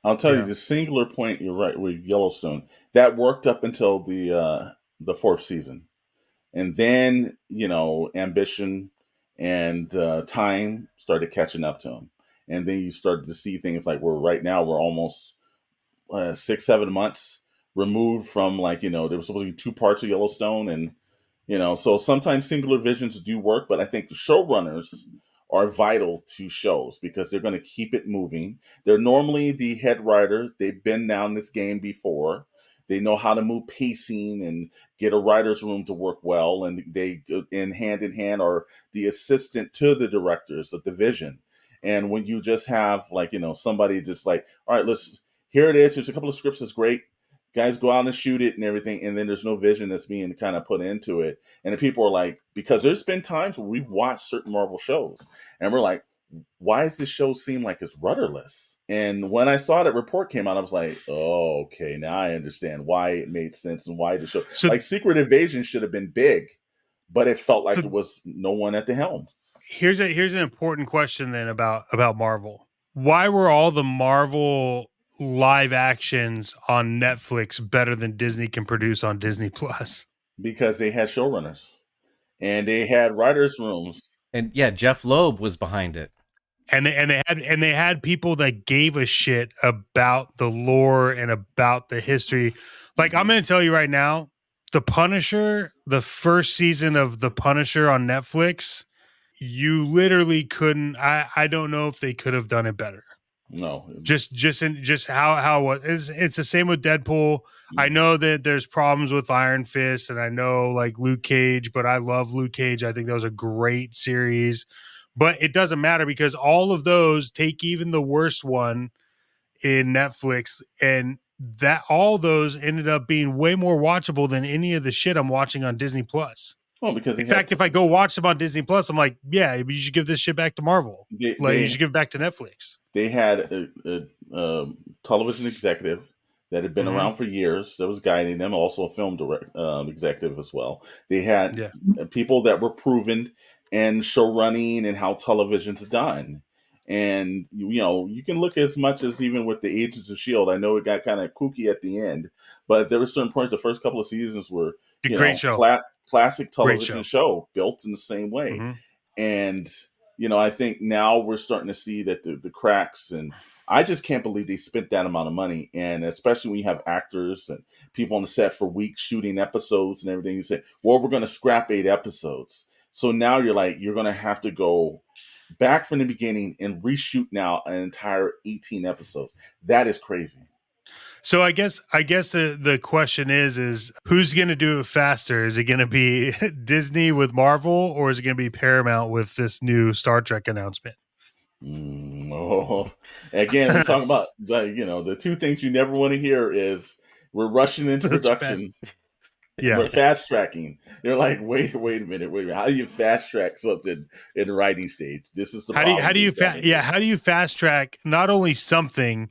I'll tell you the singular point. You're right with Yellowstone that worked up until the 4th season, and then ambition and time started catching up to him, and then you started to see things like we're almost 6-7 months removed from there was supposed to be 2 parts of Yellowstone, and so sometimes singular visions do work, but I think the showrunners are vital to shows because they're going to keep it moving. They're normally the head writer. They've been down this game before. They know how to move pacing and get a writer's room to work well. And they, in hand, are the assistant to the directors of the vision. And when you just have somebody just like, all right, here it is. There's a couple of scripts that's great. Guys go out and shoot it and everything, and then there's no vision that's being kind of put into it. And the people are like, because there's been times where we've watched certain Marvel shows, and we're like, why does this show seem like it's rudderless? And when I saw that report came out, I was like, oh, okay, now I understand why it made sense and why the show, Secret Invasion should have been big, but it felt like it was no one at the helm. Here's an important question then about Marvel. Why were all the Marvel live actions on Netflix better than Disney can produce on Disney Plus? Because they had showrunners and they had writers' rooms. And Jeff Loeb was behind it. And they had people that gave a shit about the lore and about the history. Like, I'm going to tell you right now, The Punisher, the first season of The Punisher on Netflix, you literally couldn't. I don't know if they could have done it better. No, just how it was. It's the same with Deadpool. I know that there's problems with Iron Fist, and I know like Luke Cage, but I love Luke Cage. I think that was a great series, but it doesn't matter because all of those, take even the worst one in Netflix, and that all those ended up being way more watchable than any of the shit I'm watching on Disney Plus. Well, because in fact, if I go watch them on Disney Plus, I'm like, yeah, you should give this shit back to Marvel. You should give it back to Netflix. They had a television executive that had been around for years that was guiding them, also a film executive as well. They had people that were proven in show running and how television's done. And, you can look as much as even with the Agents of S.H.I.E.L.D. I know it got kind of kooky at the end, but there were certain points, the first couple of seasons were great show. Classic television show built in the same way. And, I think now we're starting to see that the cracks, and I just can't believe they spent that amount of money. And especially when you have actors and people on the set for weeks shooting episodes and everything, you say, well, we're going to scrap 8 episodes. So now you're going to have to go back from the beginning and reshoot now an entire 18 episodes. That is crazy. So I guess the question is who's going to do it faster? Is it going to be Disney with Marvel, or is it going to be Paramount with this new Star Trek announcement? Again, we talk about the two things you never want to hear is we're rushing into production. Yeah, we're fast tracking. They're like, wait a minute. How do you fast track something in the writing stage? This is the problem. How do you fast track not only something,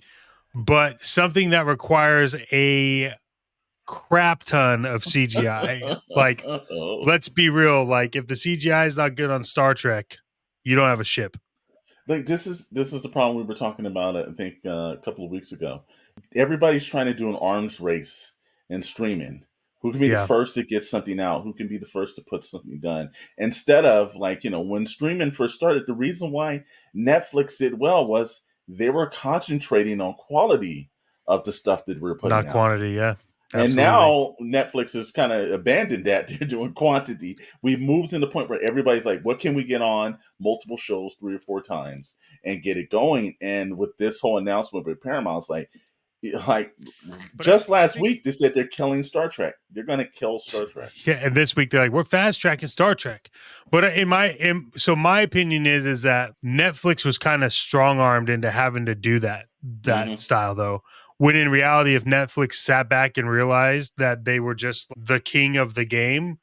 but something that requires a crap ton of CGI? Like, let's be real. Like, if the CGI is not good on Star Trek, you don't have a ship. Like this is the problem we were talking about. I think a couple of weeks ago. Everybody's trying to do an arms race in streaming. Who can be the first to get something out? Who can be the first to put something done? Instead of when streaming first started, the reason why Netflix did well was they were concentrating on quality of the stuff that we're putting out. Not quantity, yeah. Absolutely. And now Netflix has kind of abandoned that. They're doing quantity. We've moved to the point where everybody's like, what can we get on multiple shows 3 or 4 times and get it going? And with this whole announcement with Paramount, it's like just last week, they said they're killing Star Trek. They're going to kill Star Trek. Yeah, and this week they're like, we're fast tracking Star Trek. But so my opinion is that Netflix was kind of strong armed into having to do that style, though. When in reality, if Netflix sat back and realized that they were just the king of the game,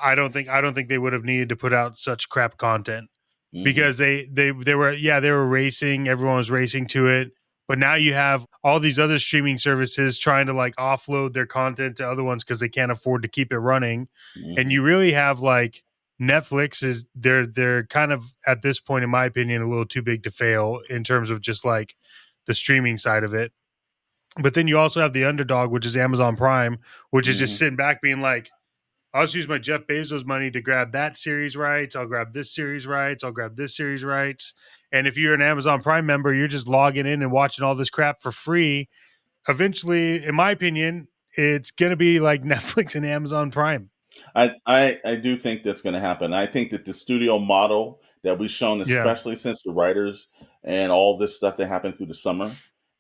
I don't think they would have needed to put out such crap content because they were racing. Everyone was racing to it. But now you have all these other streaming services trying to like offload their content to other ones because they can't afford to keep it running. And you really have like Netflix is they're kind of at this point, in my opinion, a little too big to fail in terms of just like the streaming side of it. But then you also have the underdog, which is Amazon Prime, which is just sitting back being like, I'll just use my Jeff Bezos money to grab that series rights. I'll grab this series rights. I'll grab this series rights. And if you're an Amazon Prime member, you're just logging in and watching all this crap for free. Eventually, in my opinion, it's going to be like Netflix and Amazon Prime. I do think that's going to happen. I think that the studio model that we've shown, especially since the writers and all this stuff that happened through the summer,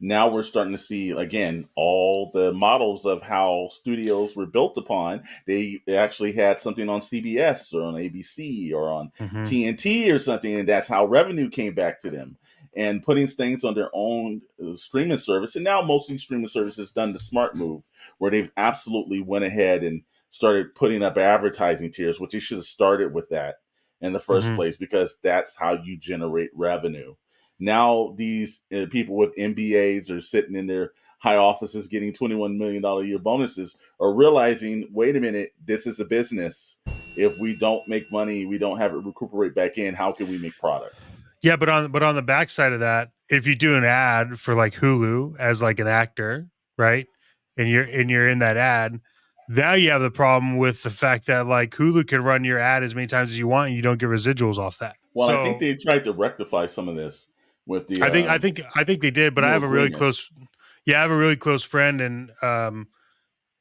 now we're starting to see, again, all the models of how studios were built upon. They actually had something on CBS or on ABC or on TNT or something, and that's how revenue came back to them. And putting things on their own streaming service. And now most of these streaming services done the smart move where they've absolutely went ahead and started putting up advertising tiers, which they should have started with that in the first place, because that's how you generate revenue. Now these people with MBAs are sitting in their high offices getting $21 million a year bonuses are realizing, wait a minute, this is a business. If we don't make money, we don't have it recuperate back in. How can we make product? Yeah, but on the backside of that, if you do an ad for like Hulu as like an actor, right? And you're in that ad, now you have the problem with the fact that like Hulu can run your ad as many times as you want and you don't get residuals off that. Well, I think they tried to rectify some of this with the I think they did, but I have a really close friend, and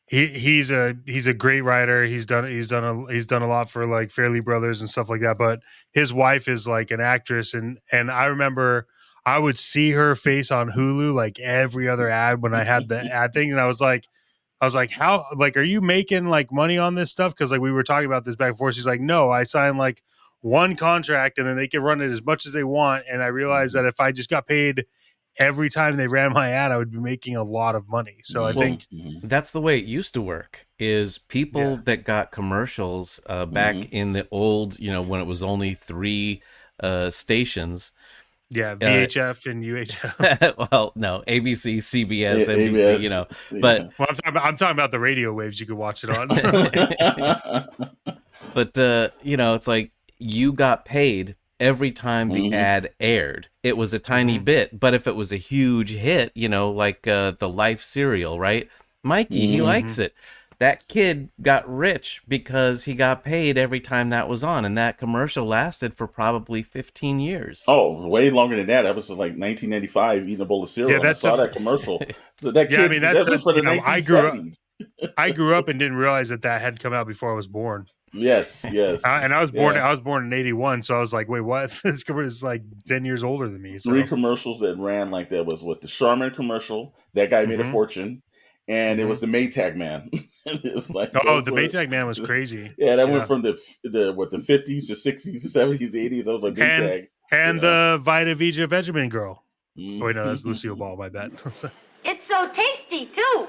he's a great writer. He's done a lot for like Fairley Brothers and stuff like that, but his wife is like an actress, and I remember I would see her face on Hulu like every other ad when I had the ad thing, and I was like, how, like, are you making like money on this stuff? Because like we were talking about this back and forth. She's like, no, I signed like one contract and then they can run it as much as they want. And I realized that if I just got paid every time they ran my ad, I would be making a lot of money. So I think that's the way it used to work, is people that got commercials back in the old, when it was only 3 stations. Yeah, VHF and UHF. Well, no, ABC, CBS, NBC, but well, I'm talking about the radio waves you could watch it on. But it's like you got paid every time the ad aired. It was a tiny bit, but if it was a huge hit, like the Life cereal, right? Mikey, he likes it. That kid got rich because he got paid every time that was on, and that commercial lasted for probably 15 years. Oh, way longer than that. That was like 1995, eating a bowl of cereal. Yeah, I saw that commercial. So that kid, that was for the 1970s. I grew up and didn't realize that had come out before I was born. Yes, yes. And I was born. Yeah. I was born in '81, so I was like, "Wait, what?" This was like 10 years older than me. So. 3 commercials that ran like that was what the Charmin commercial. That guy made a fortune, and it was the Maytag Man. It was like the Maytag Man was crazy. Yeah, that went from the 50s to 60s to 70s to 80s. That was like Maytag. And the Vitameatavegamin girl. Oh, wait, no, that's Lucille Ball. My bad. It's so tasty too.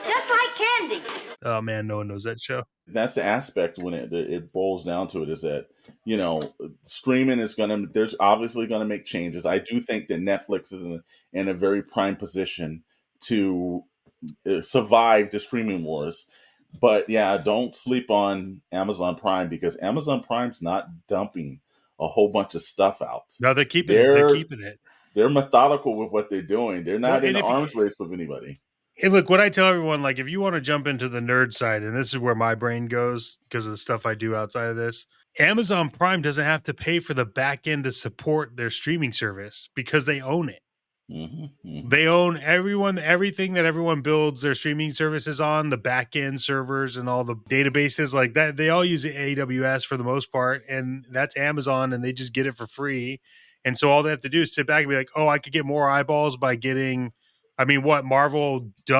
Just like candy. Oh man, no one knows that show. That's the aspect when it boils down to it, is that, you know, streaming is there's obviously gonna make changes. I do think that Netflix is in a very prime position to survive the streaming wars. But yeah, don't sleep on Amazon Prime, because Amazon Prime's not dumping a whole bunch of stuff out. No, they're keeping it. They're methodical with what they're doing. They're not in an arms race with anybody. Hey, look, what I tell everyone, like, if you want to jump into the nerd side, and this is where my brain goes because of the stuff I do outside of this, Amazon Prime doesn't have to pay for the back end to support their streaming service because they own it. They own everything that everyone builds their streaming services on, the back end servers and all the databases like that. They all use AWS for the most part, and that's Amazon, and they just get it for free. And so all they have to do is sit back and be like, oh, I could get more eyeballs by getting, DC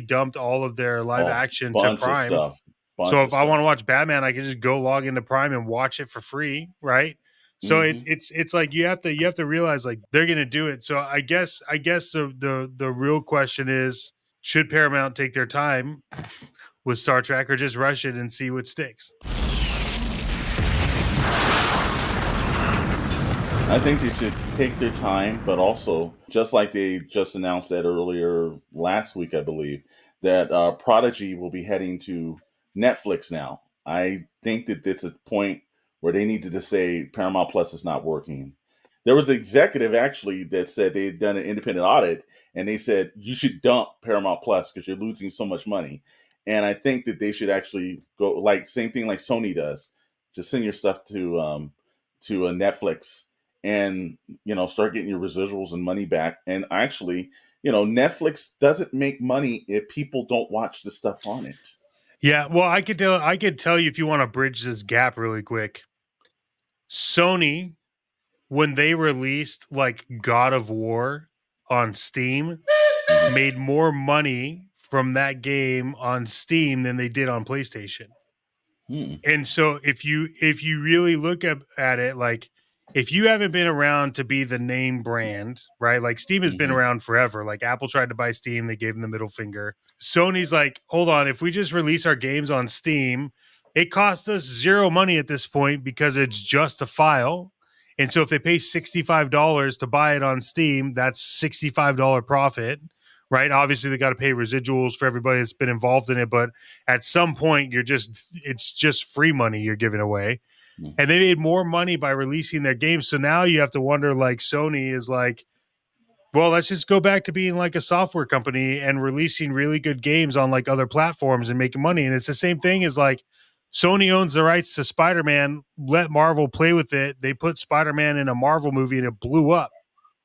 dumped all of their live action to Prime. So if I want to watch Batman, I can just go log into Prime and watch it for free, right? So it's like you have to realize, like, they're going to do it. So I guess the real question is, should Paramount take their time with Star Trek or just rush it and see what sticks? I think they should take their time, but also, just like they just announced that earlier last week, I believe, that Prodigy will be heading to Netflix now. I think that it's a point where they needed to say Paramount Plus is not working. There was an executive actually that said they had done an independent audit, and they said you should dump Paramount Plus because you're losing so much money. And I think that they should actually go, like, same thing like Sony does, just send your stuff to a Netflix, and, you know, start getting your residuals and money back. And actually, you know, Netflix doesn't make money if people don't watch the stuff on it. Yeah, well, I could tell you, if you want to bridge this gap really quick, Sony, when they released like God of War on Steam, made more money from that game on Steam than they did on PlayStation. And so if you really look at it, like, if you haven't been around to be the name brand, right? Like, Steam has been around forever. Like, Apple tried to buy Steam, they gave them the middle finger. Sony's like, hold on, if we just release our games on Steam, it costs us zero money at this point because it's just a file. And so if they pay $65 to buy it on Steam, that's $65 profit, right? Obviously, they got to pay residuals for everybody that's been involved in it, but at some point, it's just free money you're giving away. And they made more money by releasing their games. So now you have to wonder, like, Sony is like, well, let's just go back to being like a software company and releasing really good games on like other platforms and making money. And it's the same thing as, like, Sony owns the rights to Spider-Man. Let Marvel play with it. They put Spider-Man in a Marvel movie and it blew up.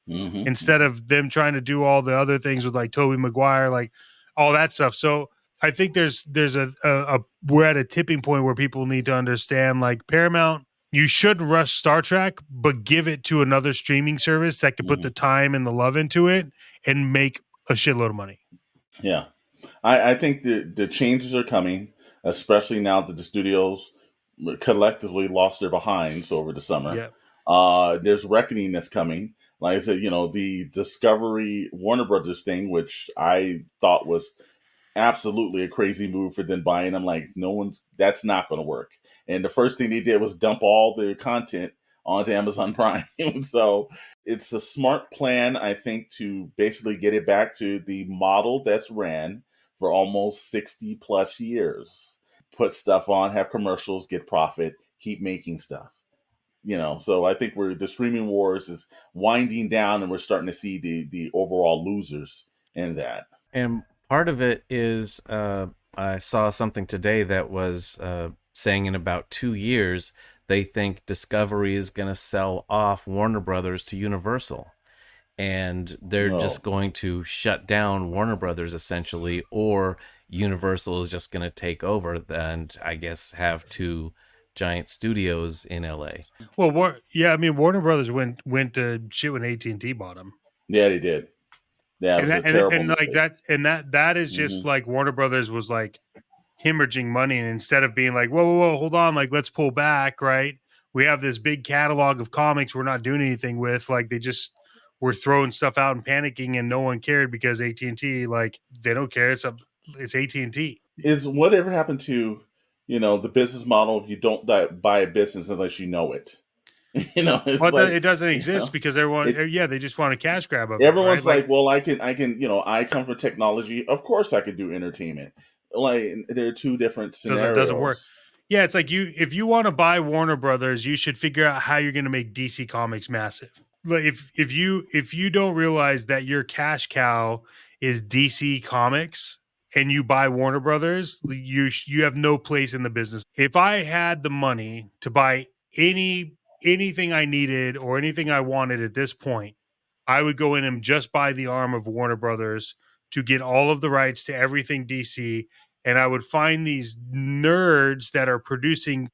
Instead of them trying to do all the other things with, like, Tobey Maguire, like all that stuff. So I think there's a we're at a tipping point where people need to understand, like, Paramount, you shouldn't rush Star Trek, but give it to another streaming service that could put the time and the love into it and make a shitload of money. Yeah. I think the changes are coming, especially now that the studios collectively lost their behinds over the summer. Yeah. There's reckoning that's coming. Like I said, you know, the Discovery Warner Brothers thing, which I thought was absolutely a crazy move for them buying. I'm like, that's not going to work. And the first thing they did was dump all their content onto Amazon Prime. So it's a smart plan, I think, to basically get it back to the model that's ran for almost 60 plus years. Put stuff on, have commercials, get profit, keep making stuff. You know, so I think the streaming wars is winding down, and we're starting to see the overall losers in that. And part of it is, I saw something today that was saying in about 2 years, they think Discovery is going to sell off Warner Brothers to Universal. and they're just going to shut down Warner Brothers essentially, or Universal is just going to take over and I guess have two giant studios in LA. Well, Warner Brothers went to shit when AT&T bought them. Yeah, they did. Yeah, it was a terrible mistake. That is just like Warner Brothers was like hemorrhaging money, and instead of being like, whoa, hold on, like let's pull back, right? We have this big catalog of comics we're not doing anything with. Like they just were throwing stuff out and panicking, and no one cared because AT&T, like they don't care. It's AT&T. Is whatever happened to the business model? If you don't buy a business unless you know it. It doesn't exist because everyone, they just want a cash grab of everyone's it. Right? well, I can, I come from technology. Of course, I could do entertainment. Like there are two different scenarios. Doesn't work. Yeah, it's like if you want to buy Warner Brothers, you should figure out how you're going to make DC Comics massive. Like if you don't realize that your cash cow is DC Comics and you buy Warner Brothers, you have no place in the business. If I had the money to buy anything I needed or anything I wanted at this point, I would go in and just buy the arm of Warner Brothers to get all of the rights to everything DC. And I would find these nerds that are producing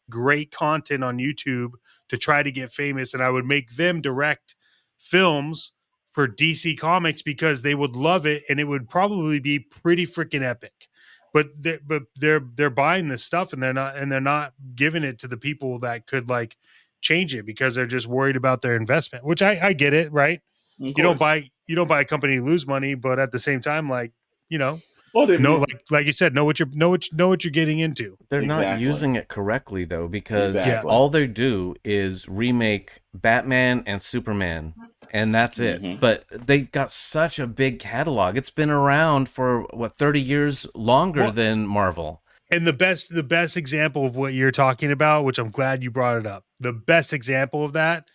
great content on YouTube to try to get famous. And I would make them direct films for DC Comics because they would love it. And it would probably be pretty freaking epic. But they're buying this stuff and they're not giving it to the people that could like change it because they're just worried about their investment, which I get it, right? You don't buy a company to lose money, but at the same time, like, like you said, know what you're getting into. They're not using it correctly though, because all they do is remake Batman and Superman, and that's it. But they've got such a big catalog. It's been around for 30 years longer than Marvel. And the best example of what you're talking about, which I'm glad you brought it up, the best example of that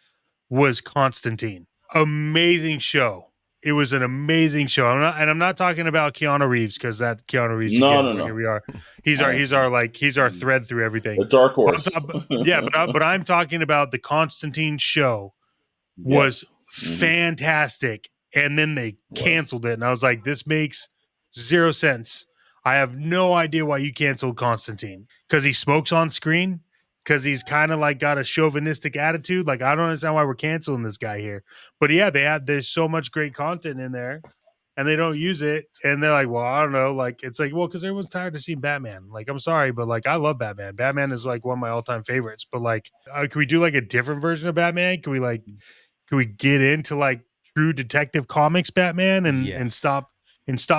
was Constantine. Amazing show. It was an amazing show. I'm not talking about Keanu Reeves because that Keanu Reeves. No. Here we are. He's our thread through everything. The dark horse. But I'm talking about the Constantine show was fantastic, and then they canceled it, and I was like, this makes zero sense. I have no idea why you canceled Constantine. Because he smokes on screen? Because he's kind of like got a chauvinistic attitude? Like, I don't understand why we're canceling this guy here. But yeah, there's so much great content in there and they don't use it. And they're like, well, I don't know. Like, it's like, well, because everyone's tired of seeing Batman. Like, I'm sorry, but like, I love Batman. Batman is like one of my all-time favorites. But like, can we do like a different version of Batman? Can we get into like true Detective Comics Batman and stop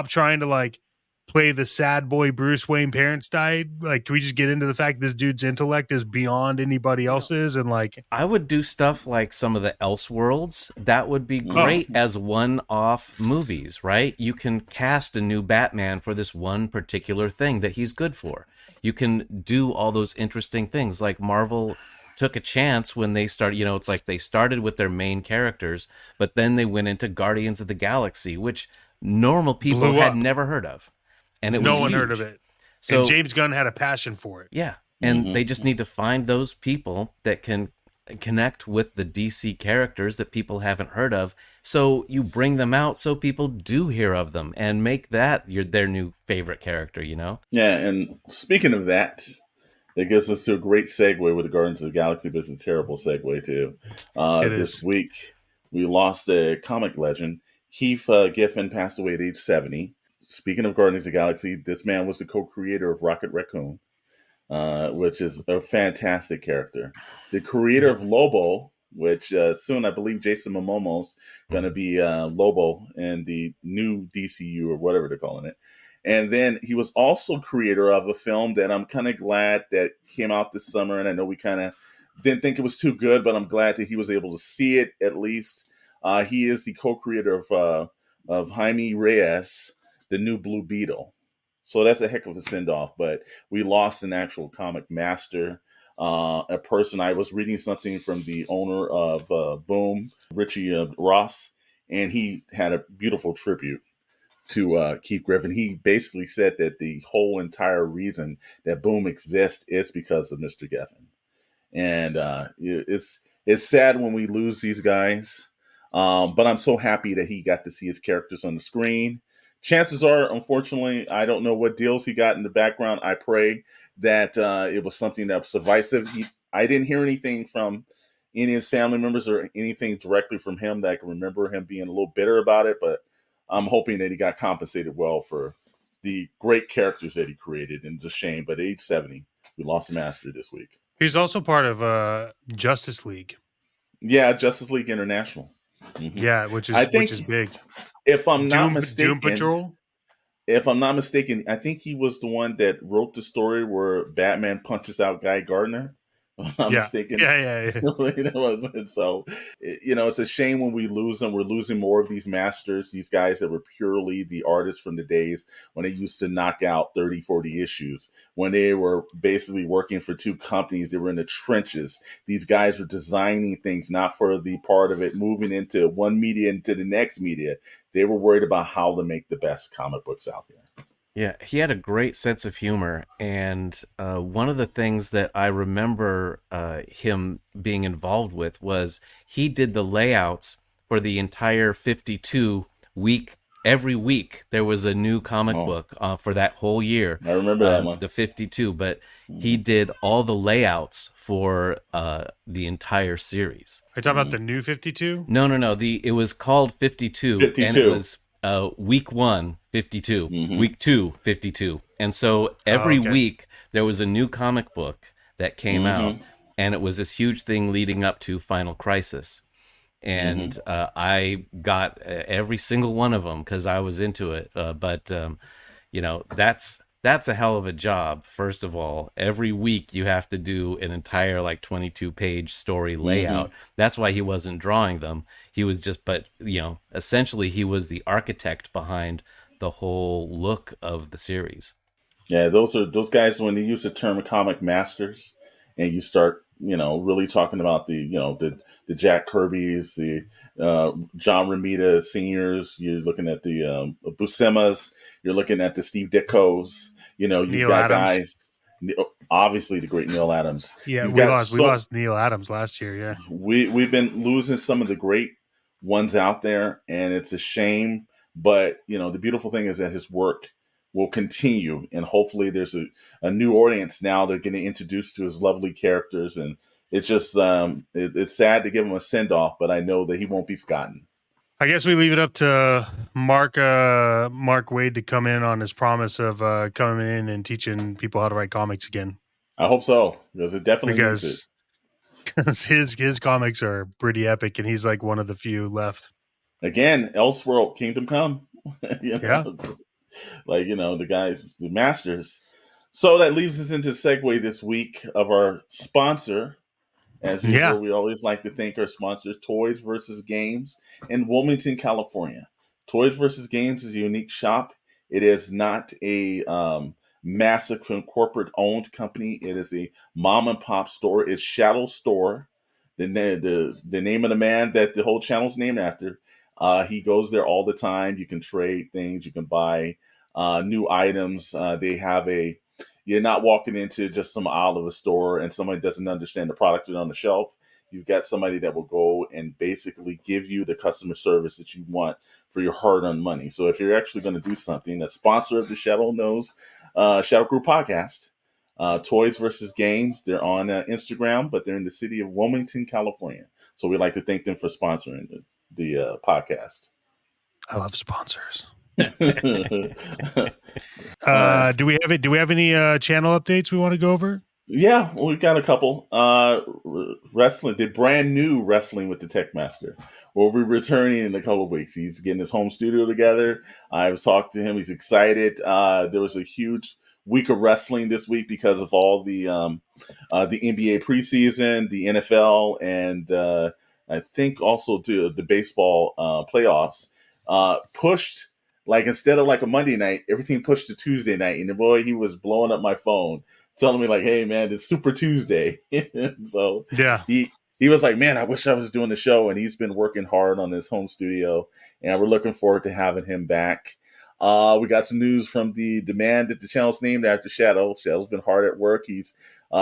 trying to like play the sad boy Bruce Wayne parents died? Like, can we just get into the fact this dude's intellect is beyond anybody else's? And like, I would do stuff like some of the Elseworlds. That would be great as one-off movies, right? You can cast a new Batman for this one particular thing that he's good for. You can do all those interesting things. Like Marvel took a chance when they started, it's like they started with their main characters, but then they went into Guardians of the Galaxy, which normal people had never heard of. And no one heard of it. So and James Gunn had a passion for it. Yeah. And they just need to find those people that can connect with the DC characters that people haven't heard of. So you bring them out so people do hear of them and make that their new favorite character, Yeah. And speaking of that gives us to a great segue with the Guardians of the Galaxy, but it's a terrible segue too. This week, we lost a comic legend. Keith Giffen passed away at age 70. Speaking of Guardians of the Galaxy, this man was the co-creator of Rocket Raccoon, which is a fantastic character. The creator of Lobo, which soon I believe Jason Momoa's going to be Lobo in the new DCU or whatever they're calling it. And then he was also creator of a film that I'm kind of glad that came out this summer. And I know we kind of didn't think it was too good, but I'm glad that he was able to see it at least. He is the co-creator of Jaime Reyes, the new Blue Beetle. So that's a heck of a send-off, but we lost an actual comic master, a person. I was reading something from the owner of Boom, Richie Ross, and he had a beautiful tribute to Keith Giffen. He basically said that the whole entire reason that Boom exists is because of Mr. Giffen. And it's sad when we lose these guys. But I'm so happy that he got to see his characters on the screen. Chances are, unfortunately, I don't know what deals he got in the background. I pray that it was something that was divisive. I didn't hear anything from any of his family members or anything directly from him that I can remember him being a little bitter about it. But I'm hoping that he got compensated well for the great characters that he created. And it's a shame, but at age 70, we lost a master this week. He's also part of Justice League. Yeah, Justice League International. Mm-hmm. Yeah, which is big. If I'm not mistaken, Doom Patrol. If I'm not mistaken, I think he was the one that wrote the story where Batman punches out Guy Gardner. If I'm not mistaken. Yeah. So, it's a shame when we lose them. We're losing more of these masters, these guys that were purely the artists from the days when they used to knock out 30, 40 issues, when they were basically working for two companies. They were in the trenches. These guys were designing things, not for the part of it moving into one media into the next media. They were worried about how to make the best comic books out there. Yeah, he had a great sense of humor, and one of the things that I remember him being involved with was he did the layouts for the entire 52 week. Every week there was a new comic book for that whole year. I remember that one. The 52, but he did all the layouts for the entire series. Are you talking about the new 52? No. It was called 52, and it was week 1, 52, week 2, 52. And so every week there was a new comic book that came out, and it was this huge thing leading up to Final Crisis. And I got every single one of them because I was into it. But that's a hell of a job. First of all, every week you have to do an entire 22-page story layout. That's why he wasn't drawing them. He was just, essentially he was the architect behind the whole look of the series. Yeah, those guys, when they use the term comic masters, and you start, really talking about the Jack Kirby's, the John Romita seniors. You're looking at the Buscema's. You're looking at the Steve Ditko's. You've Neil got Adams. Guys. Obviously, the great Neil Adams. Yeah, we lost Neil Adams last year. Yeah, we've been losing some of the great ones out there, and it's a shame. But the beautiful thing is that his work will continue, and hopefully there's a new audience now. They're getting introduced to his lovely characters, and it's just it's sad to give him a send off, but I know that he won't be forgotten. I guess we leave it up to Mark Waid to come in on his promise of coming in and teaching people how to write comics again. I hope so, because it definitely needs it. Because his comics are pretty epic, and he's like one of the few left. Again, Elseworld, Kingdom Come. Yeah. The guys, the masters. So that leaves us into segue this week of our sponsor. As usual, we always like to thank our sponsor, Toys vs. Games in Wilmington, California. Toys vs. Games is a unique shop. It is not a massive corporate-owned company. It is a mom-and-pop store. It's Shadowe Store, the name of the man that the whole channel's named after. He goes there all the time. You can trade things. You can buy new items. They have you're not walking into just some aisle of a store and somebody doesn't understand the products that are on the shelf. You've got somebody that will go and basically give you the customer service that you want for your hard-earned money. So if you're actually going to do something, that sponsor of the Shadowe knows, Shadowe Crew Podcast, Toys vs. Games. They're on Instagram, but they're in the city of Wilmington, California. So we'd like to thank them for sponsoring the podcast. I love sponsors. Do we have any channel updates we want to go over? Yeah, we've got a couple. Wrestling, the brand new Wrestling with the Tech Master will be returning in a couple of weeks. He's getting his home studio together. I've talked to him. He's excited. There was a huge week of wrestling this week because of all the NBA preseason, the NFL, and I think also the baseball playoffs pushed. Instead of a Monday night, everything pushed to Tuesday night. And the boy, he was blowing up my phone, telling me hey, man, it's Super Tuesday. So yeah, he was like, man, I wish I was doing the show. And he's been working hard on his home studio. And we're looking forward to having him back. We got some news from the man that the channel's named after, Shadowe. Shadowe's been hard at work. He's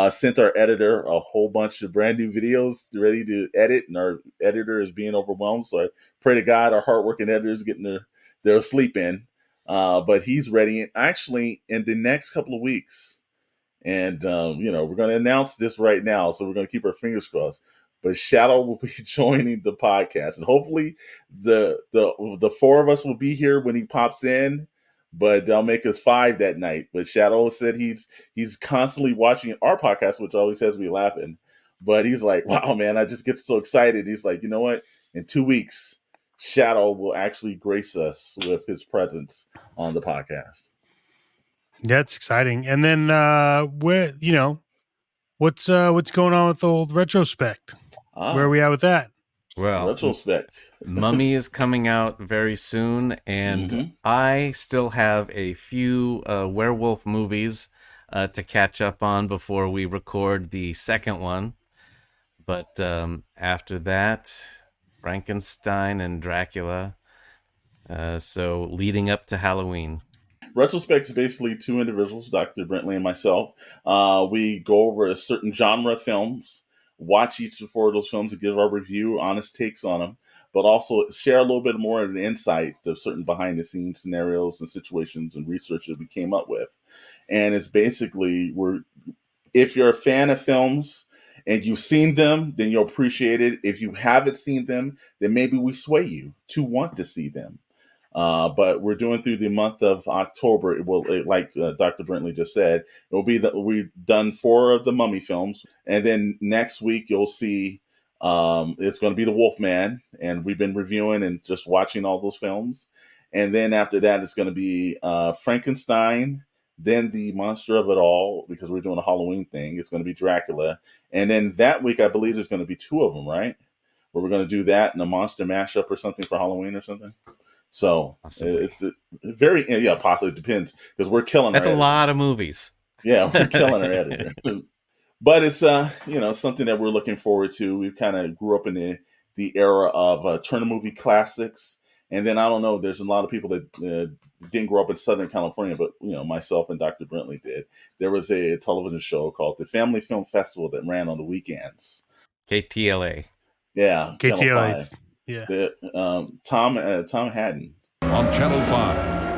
sent our editor a whole bunch of brand new videos ready to edit, and our editor is being overwhelmed. So I pray to God our hardworking editors getting their sleep in. But he's ready, actually, in the next couple of weeks. And, we're going to announce this right now, so we're going to keep our fingers crossed. But Shadowe will be joining the podcast, and hopefully the four of us will be here when he pops in. But they'll make us 5 that night. But Shadowe said he's constantly watching our podcast, which always has me laughing. But he's like, "Wow, man, I just get so excited." He's like, "You know what? In 2 weeks, Shadowe will actually grace us with his presence on the podcast." Yeah, it's exciting. And then what's going on with old retrospect? Where are we at with that? Well, retrospect. Mummy is coming out very soon, and I still have a few werewolf movies to catch up on before we record the second one. But after that, Frankenstein and Dracula. So leading up to Halloween. Retrospect is basically 2 individuals, Dr. Brentley and myself. We go over a certain genre of films, watch each of 4 of those films and give our review, honest takes on them, but also share a little bit more of the insight of certain behind-the-scenes scenarios and situations and research that we came up with. And it's basically, if you're a fan of films and you've seen them, then you'll appreciate it. If you haven't seen them, then maybe we sway you to want to see them. But we're doing through the month of October. It will, like Dr. Brentley just said, it will be we've done 4 of the Mummy films, and then next week you'll see it's going to be the Wolfman, and we've been reviewing and just watching all those films. And then after that, it's going to be Frankenstein, then the monster of it all, because we're doing a Halloween thing. It's going to be Dracula, and then that week I believe there's going to be 2 of them, right? Where we're going to do that and a monster mashup or something for Halloween or something. So possibly. It's very, possibly depends, because we're killing. That's a lot of movies. Yeah, we're killing our editor. But it's something that we're looking forward to. We kind of grew up in the era of Turner movie classics, and then I don't know. There's a lot of people that didn't grow up in Southern California, but myself and Dr. Brentley did. There was a television show called the Family Film Festival that ran on the weekends. KTLA. Yeah, KTLA. Yeah. Tom Haddon on Channel 5.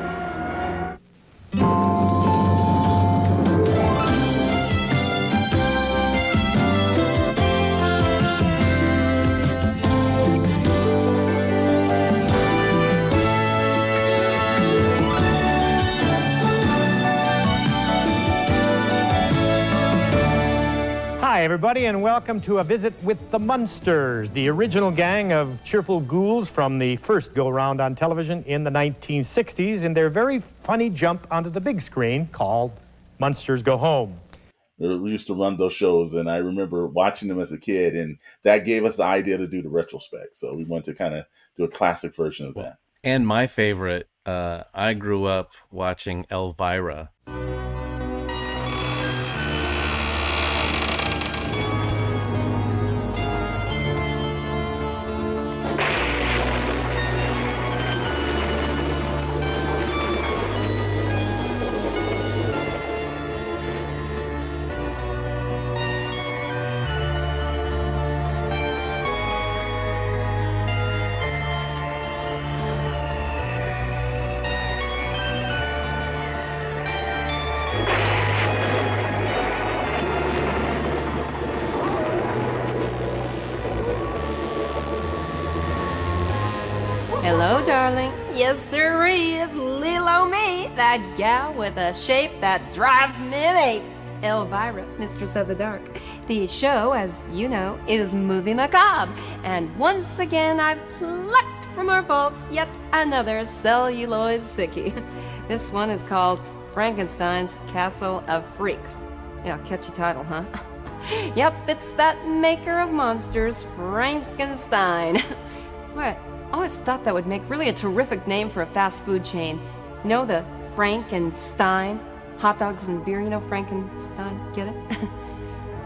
Hi, everybody, and welcome to a visit with the Munsters, the original gang of cheerful ghouls from the first go-round on television in the 1960s, and their very funny jump onto the big screen called Munsters Go Home. We used to run those shows, and I remember watching them as a kid, and that gave us the idea to do the retrospect. So we wanted to kind of do a classic version of that. And my favorite, I grew up watching Elvira. Hello, darling. Yes, sirree, it's Lilo me, that gal with a shape that drives men ape. Elvira, Mistress of the Dark. The show, as you know, is Movie Macabre, and once again I've plucked from our vaults yet another celluloid sickie. This one is called Frankenstein's Castle of Freaks. Yeah, catchy title, huh? Yep, it's that maker of monsters, Frankenstein. What? I always thought that would make really a terrific name for a fast food chain. You know, the Frank and Stein? Hot dogs and beer, Frankenstein, get it?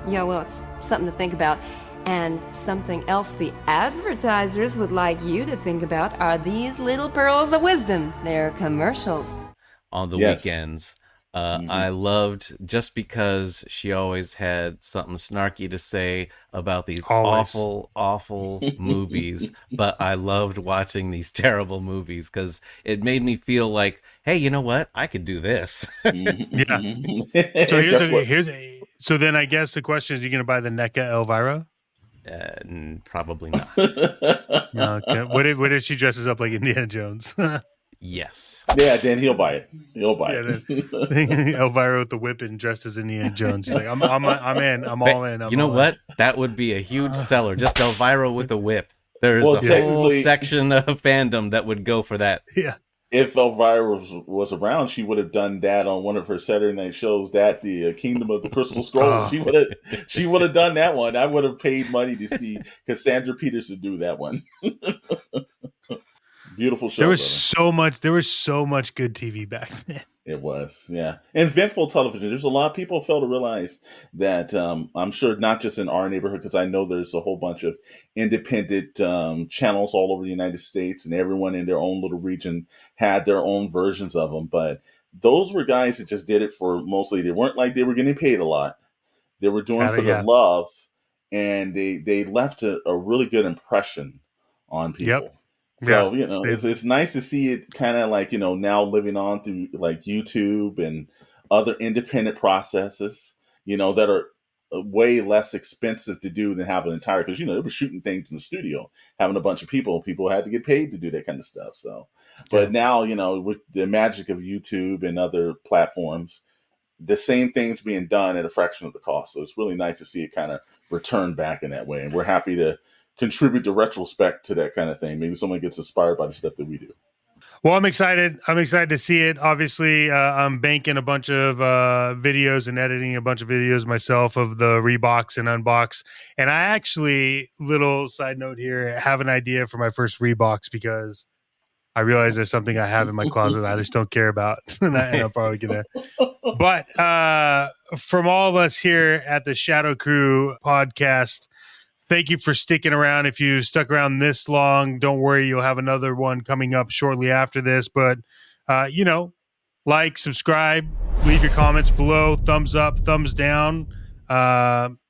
Yeah, well, it's something to think about. And something else the advertisers would like you to think about are these little pearls of wisdom. They're commercials. On the weekends. I loved, just because she always had something snarky to say about these awful movies, but I loved watching these terrible movies because it made me feel like, hey, you know what? I could do this. Yeah. So then I guess the question is, are you going to buy the NECA Elvira? Probably not. No, okay. What if she dresses up like Indiana Jones? Yes. Yeah, then he'll buy it. He'll buy it. Elvira with the whip and dressed as Indiana Jones. He's like, I'm in. I'm all in. You know what? That would be a huge seller. Just Elvira with a whip. There's a whole section of fandom that would go for that. Yeah. If Elvira was around, she would have done that on one of her Saturday night shows. That the Kingdom of the Crystal Scroll. She would have done that one. I would have paid money to see Cassandra Peterson do that one. Beautiful show. There was so much good TV back then. It was, yeah. And eventful television. There's a lot of people fail to realize that, I'm sure not just in our neighborhood, because I know there's a whole bunch of independent channels all over the United States, and everyone in their own little region had their own versions of them. But those were guys that just did it for mostly, they weren't like they were getting paid a lot. They were doing it for the love, and they left a really good impression on people. Yep. So, it's nice to see it kind of like, now living on through like YouTube and other independent processes, that are way less expensive to do than have an entire, because, they were shooting things in the studio, having a bunch of people had to get paid to do that kind of stuff. So, but now, with the magic of YouTube and other platforms, the same thing's being done at a fraction of the cost. So it's really nice to see it kind of return back in that way. And we're happy to contribute the retrospect to that kind of thing. Maybe someone gets inspired by the stuff that we do. Well, I'm excited. I'm excited to see it. Obviously, I'm banking a bunch of videos and editing a bunch of videos myself of the Reeboks and Unbox. And I actually, little side note here, have an idea for my first Reeboks, because I realize there's something I have in my closet that I just don't care about. and I'm probably going to. But from all of us here at the Shadow Crew podcast, thank you for sticking around. If you stuck around this long, don't worry. You'll have another one coming up shortly after this. But, like, subscribe, leave your comments below, thumbs up, thumbs down,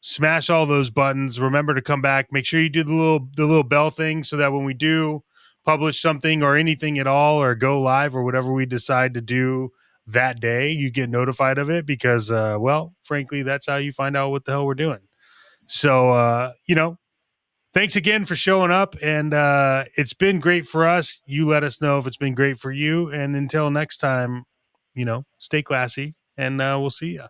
smash all those buttons. Remember to come back. Make sure you do the little bell thing so that when we do publish something or anything at all, or go live or whatever we decide to do that day, you get notified of it, because, frankly, that's how you find out what the hell we're doing. So, thanks again for showing up, and it's been great for us. You let us know if it's been great for you. And until next time, stay classy, and we'll see ya.